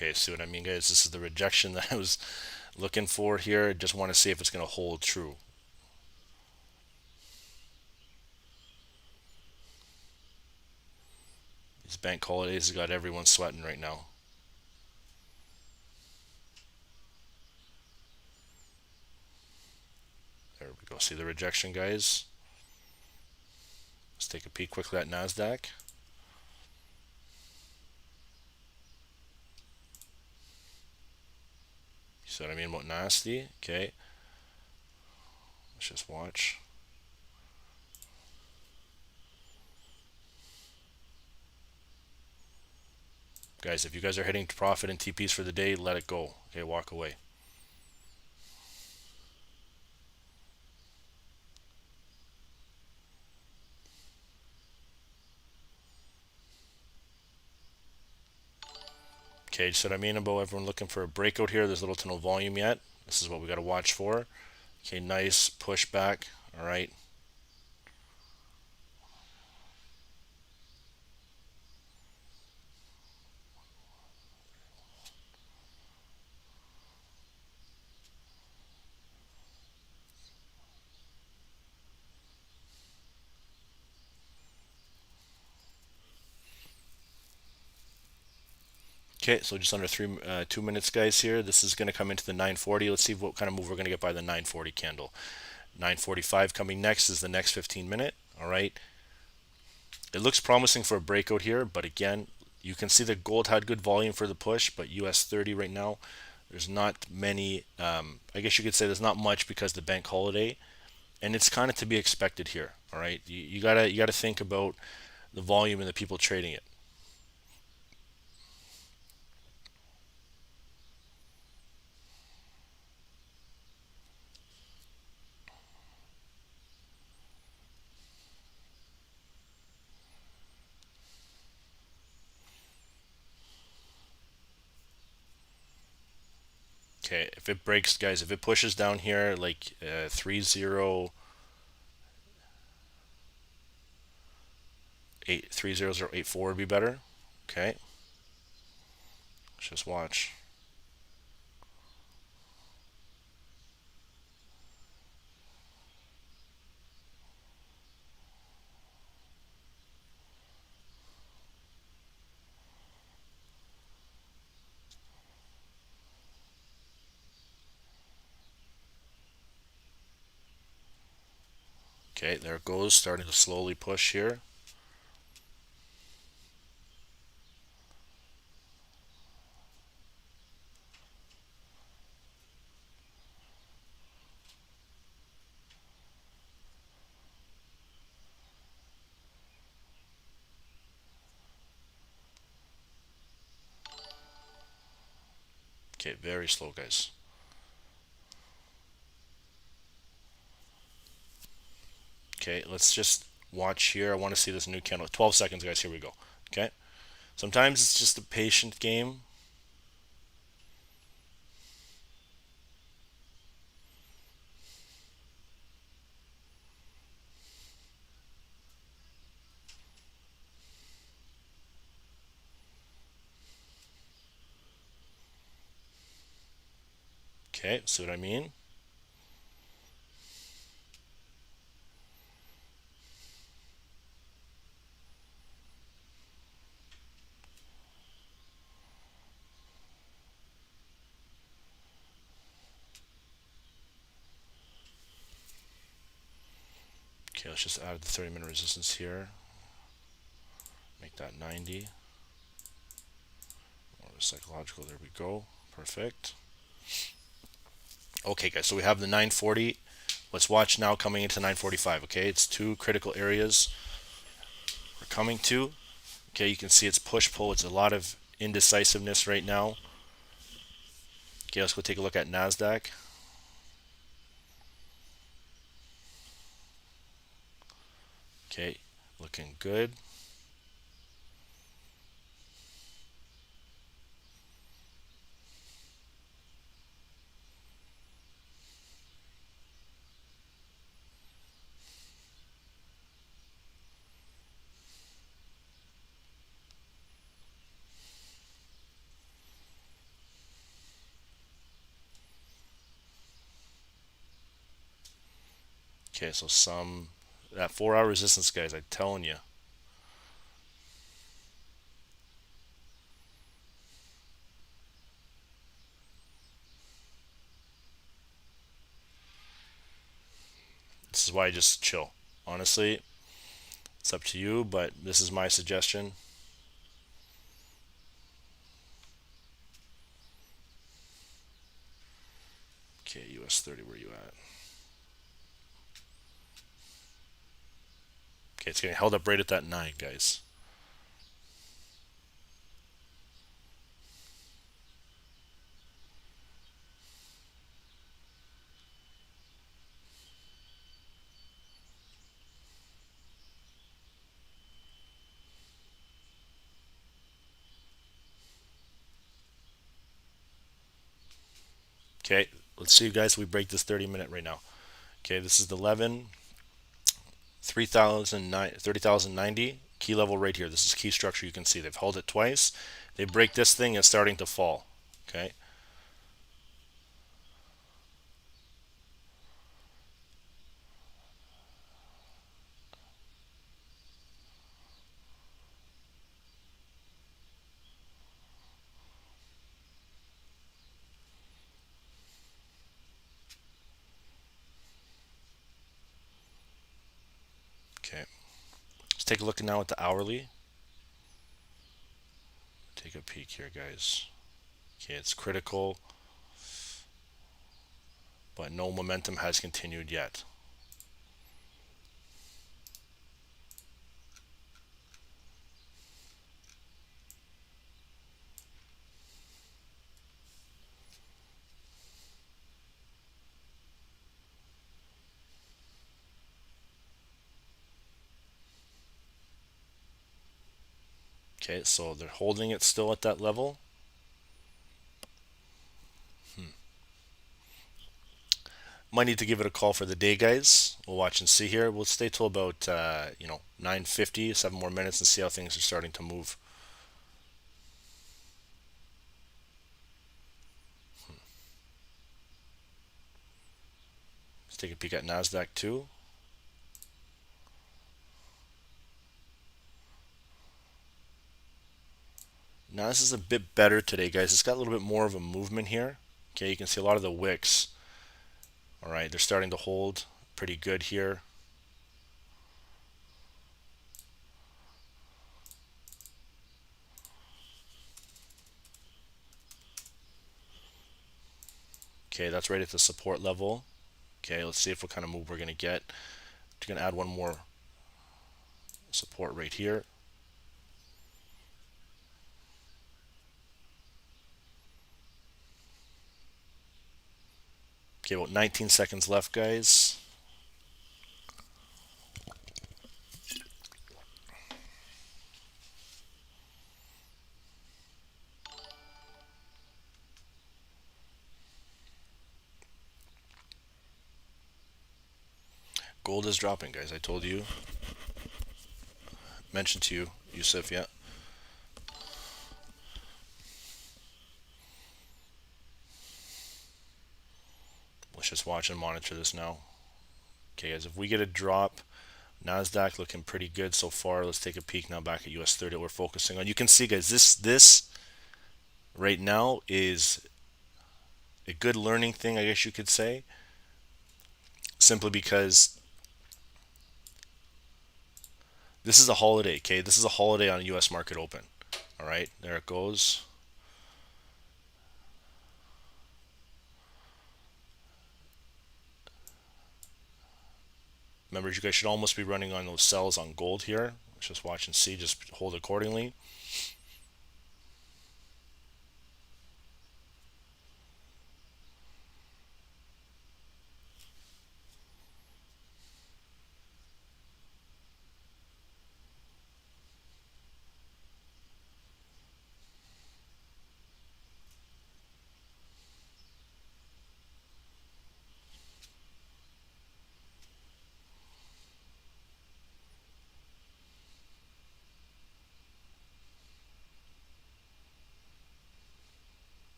Okay, see what I mean, guys? This is the rejection that I was looking for here. Just want to see if it's going to hold true. These bank holidays have got everyone sweating right now. There we go. See the rejection, guys? Let's take a peek quickly at Nasdaq. See what I mean about nasty? Okay. Let's just watch. Guys, if you guys are hitting profit and TPs for the day, let it go. Okay, walk away. Okay, so what I mean about everyone looking for a breakout here, there's little to no volume yet. This is what we got to watch for. Okay, nice pushback. All right. Okay, so just under 2 minutes, guys. Here, this is going to come into the 940. Let's see what kind of move we're going to get by the 940 candle. 945 coming next is the next 15-minute. All right. It looks promising for a breakout here, but again, you can see the gold had good volume for the push, but US30 right now, there's not many. I guess you could say there's not much because the bank holiday, and it's kind of to be expected here. All right, you gotta think about the volume and the people trading it. Okay, if it breaks, guys, if it pushes down here like 30084 would be better. Okay, let's just watch. Okay, there it goes, starting to slowly push here. Okay, very slow, guys. Okay, let's just watch here. I want to see this new candle. 12 seconds, guys. Here we go. Okay. Sometimes it's just a patient game. Okay, see what I mean? Okay, let's just add the 30-minute resistance here. Make that 90. Or psychological, there we go. Perfect. Okay, guys, so we have the 940. Let's watch now coming into 945, okay? It's two critical areas we're coming to. Okay, you can see it's push-pull. It's a lot of indecisiveness right now. Okay, let's go take a look at Nasdaq. Okay, looking good. Okay, so that 4-hour resistance, guys, I'm telling you. This is why I just chill. Honestly, it's up to you, but this is my suggestion. Okay, US30, where you at? Okay, it's getting held up right at that 9, guys. Okay, let's see, guys. We break this 30-minute right now. Okay, this is the 11, 30,090 key level right here. This is key structure. You can see they've held it twice. They break this thing, it's starting to fall. Okay. Okay. Let's take a look now at the hourly. Take a peek here, guys. Okay, it's critical, but no momentum has continued yet. Okay, so they're holding it still at that level. Might need to give it a call for the day, guys. We'll watch and see here. We'll stay till about 9:50, 7 more minutes, and see how things are starting to move. Let's take a peek at Nasdaq too. Now this is a bit better today, guys. It's got a little bit more of a movement here. Okay, you can see a lot of the wicks. All right, they're starting to hold pretty good here. Okay, that's right at the support level. Okay, let's see what kind of move we're going to get. We're going to add one more support right here. Okay, about 19 seconds left, guys. Gold is dropping, guys. I told you. Mentioned to you, Yusuf, yeah. Let's just watch and monitor this now. Okay, guys, if we get a drop, Nasdaq looking pretty good so far. Let's take a peek now back at US30 we're focusing on. You can see, guys, this right now is a good learning thing, I guess you could say, simply because this is a holiday. Okay, this is a holiday on US market open. All right, there it goes. Remember, you guys should almost be running on those sells on gold here. Let's just watch and see, just hold accordingly.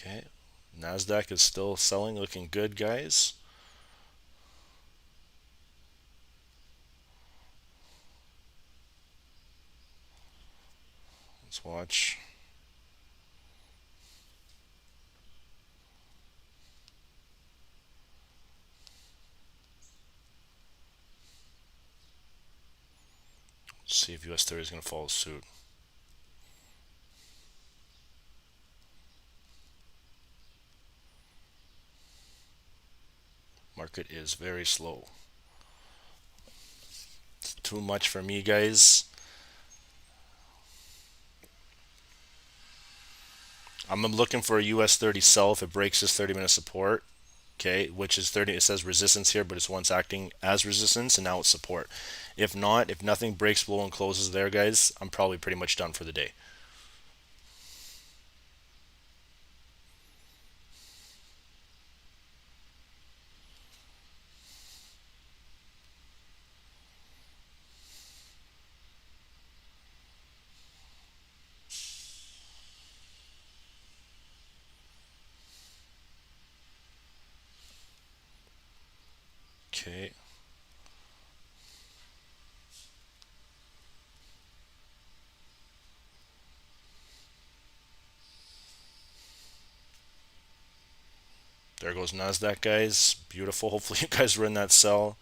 Okay, Nasdaq is still selling, looking good, guys. Let's watch. Let's see if US30 is going to follow suit. Market is very slow. It's too much for me, guys. I'm looking for a US30 sell if it breaks this 30-minute support. Okay, which is 30. It says resistance here, but it's once acting as resistance, and now it's support. If not, if nothing breaks below and closes there, guys, I'm probably pretty much done for the day. Okay. There goes Nasdaq, guys. Beautiful. Hopefully you guys were in that sell.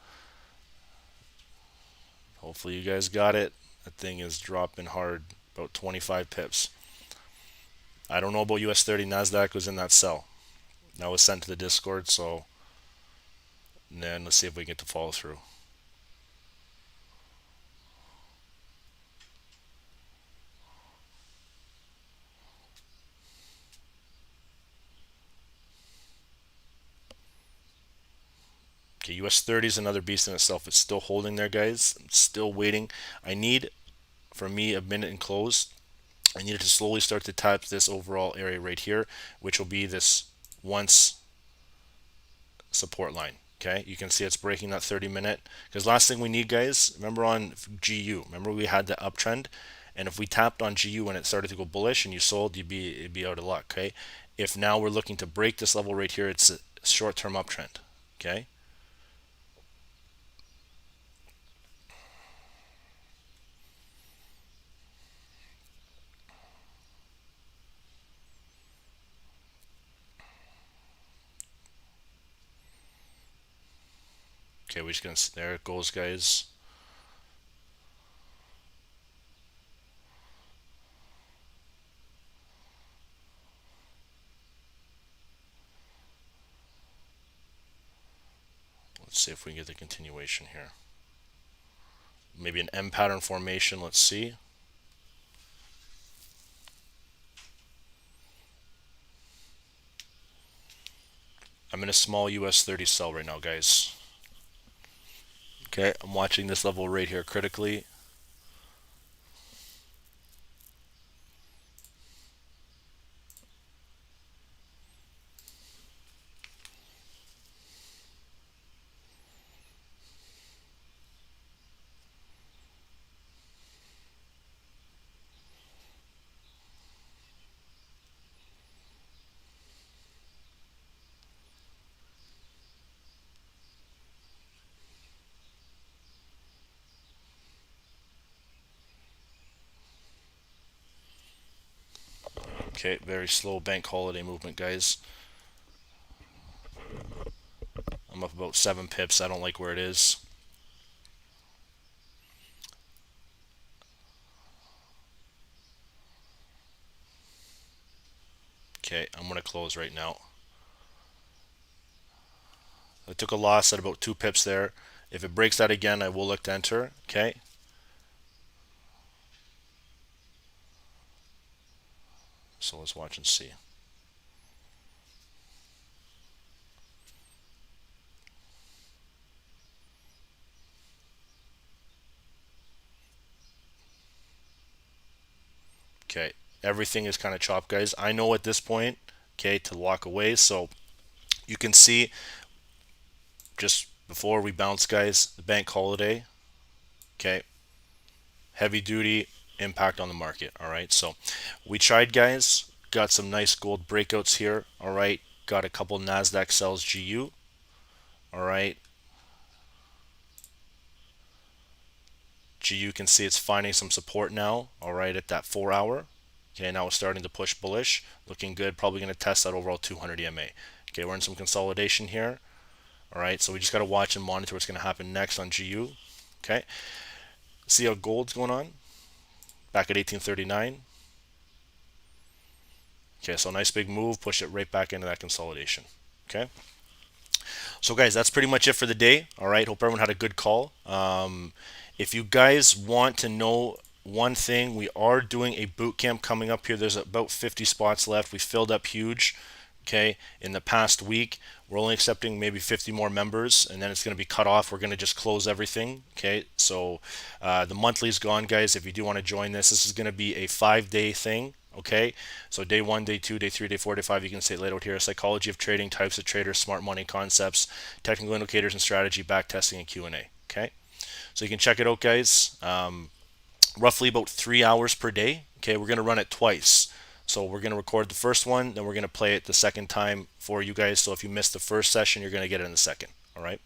Hopefully you guys got it. That thing is dropping hard, about 25 pips. I don't know about US30. Nasdaq was in that sell. That was sent to the Discord, so then let's see if we can get to follow through. Okay, US30 is another beast in itself. It's still holding there, guys. I'm still waiting. I need, for me, a minute and close. I needed to slowly start to tap this overall area right here, which will be this once support line. Okay, you can see it's breaking that 30-minute. Because last thing we need, guys, remember on GU, remember we had the uptrend, and if we tapped on GU when it started to go bullish and you sold, it'd be out of luck. Okay, if now we're looking to break this level right here, it's a short-term uptrend. Okay. Okay, we're just gonna, there it goes, guys. Let's see if we can get the continuation here. Maybe an M pattern formation. Let's see. I'm in a small US30 sell right now, guys. Okay, I'm watching this level right here critically. Okay, very slow bank holiday movement, guys. I'm up about 7 pips. I don't like where it is. Okay, I'm going to close right now. I took a loss at about 2 pips there. If it breaks that again, I will look to enter. Okay. So let's watch and see. Okay, everything is kind of chopped, guys. I know at this point, okay, to walk away. So you can see just before we bounce, guys, the bank holiday, okay, heavy duty impact on the market. All right, so we tried, guys, got some nice gold breakouts here. All right, got a couple Nasdaq sells GU. All right, GU can see it's finding some support now. All right, at that 4 hour. Okay, now it's starting to push bullish, looking good. Probably going to test that overall 200 EMA. Okay, we're in some consolidation here. All right, so we just got to watch and monitor what's going to happen next on GU. Okay, see how gold's going on back at 1839. Okay, so nice big move, push it right back into that consolidation. Okay, so guys, that's pretty much it for the day. All right, hope everyone had a good call. If you guys want to know one thing, we are doing a boot camp coming up here. There's about 50 spots left. We filled up huge. Okay, in the past week, we're only accepting maybe 50 more members, and then it's going to be cut off. We're going to just close everything. Okay, so the monthly's gone, guys. If you do want to join this is going to be a 5-day thing. Okay, so day 1, day 2, day 3, day 4, day 5, you can say it laid out here: psychology of trading, types of traders, smart money concepts, technical indicators and strategy, back testing, and Q&A. Okay, so you can check it out, guys. Roughly about 3 hours per day. Okay, we're going to run it twice. So we're going to record the first one, then we're going to play it the second time for you guys. So if you missed the first session, you're going to get it in the second. All right.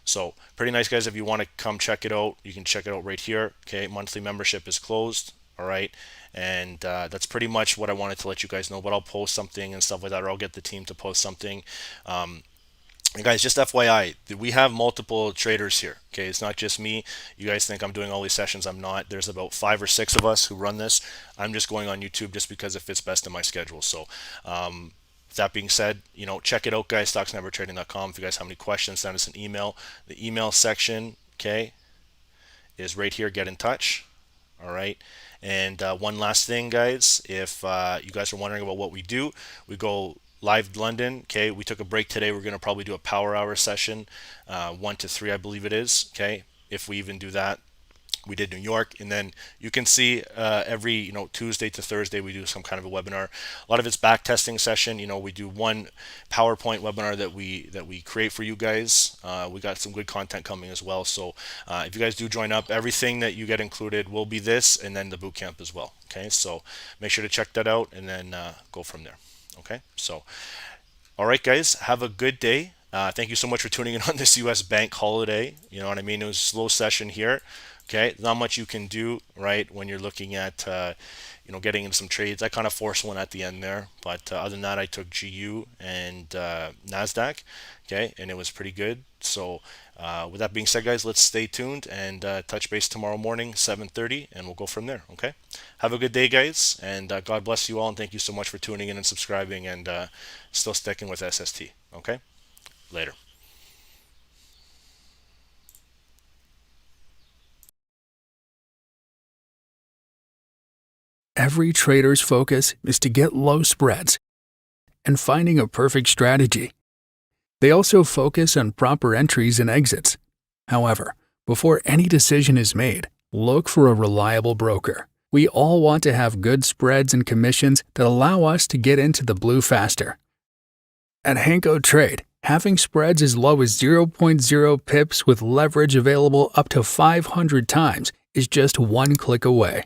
So pretty nice, guys. If you want to come check it out, you can check it out right here. Okay, monthly membership is closed. All right, and that's pretty much what I wanted to let you guys know. But I'll post something and stuff like that, or I'll get the team to post something. And guys, just FYI, we have multiple traders here. Okay, it's not just me. You guys think I'm doing all these sessions. I'm not. There's about 5 or 6 of us who run this. I'm just going on YouTube just because it fits best in my schedule. So, that being said, check it out, guys. Stocksnipertrading.com. If you guys have any questions, send us an email. The email section, okay, is right here. Get in touch. All right. And one last thing, guys, if you guys are wondering about what we do, we go live London. Okay, we took a break today. We're going to probably do a power hour session, 1 to 3, I believe it is. Okay, if we even do that. We did New York, and then you can see every Tuesday to Thursday we do some kind of a webinar. A lot of it's back testing session. We do one PowerPoint webinar that we create for you guys. We got some good content coming as well. So if you guys do join up, everything that you get included will be this, and then the boot camp as well. Okay, so make sure to check that out, and then go from there. Okay, so all right, guys, have a good day. Thank you so much for tuning in on this U.S. bank holiday. You know what I mean? It was a slow session here. Okay, not much you can do, right, when you're looking at, getting into some trades. I kind of forced one at the end there, but other than that, I took GU and Nasdaq, okay, and it was pretty good. So with that being said, guys, let's stay tuned and touch base tomorrow morning, 7:30, and we'll go from there, okay? Have a good day, guys, and God bless you all, and thank you so much for tuning in and subscribing and still sticking with SST, okay? Later. Every trader's focus is to get low spreads and finding a perfect strategy. They also focus on proper entries and exits. However, before any decision is made, look for a reliable broker. We all want to have good spreads and commissions that allow us to get into the blue faster. At HankoTrade, having spreads as low as 0.0 pips with leverage available up to 500 times is just one click away.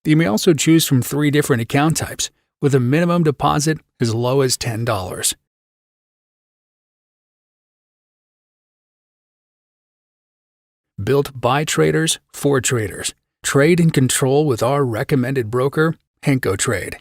You may also choose from 3 different account types, with a minimum deposit as low as $10. Built by traders for traders. Trade and control with our recommended broker, HankoTrade.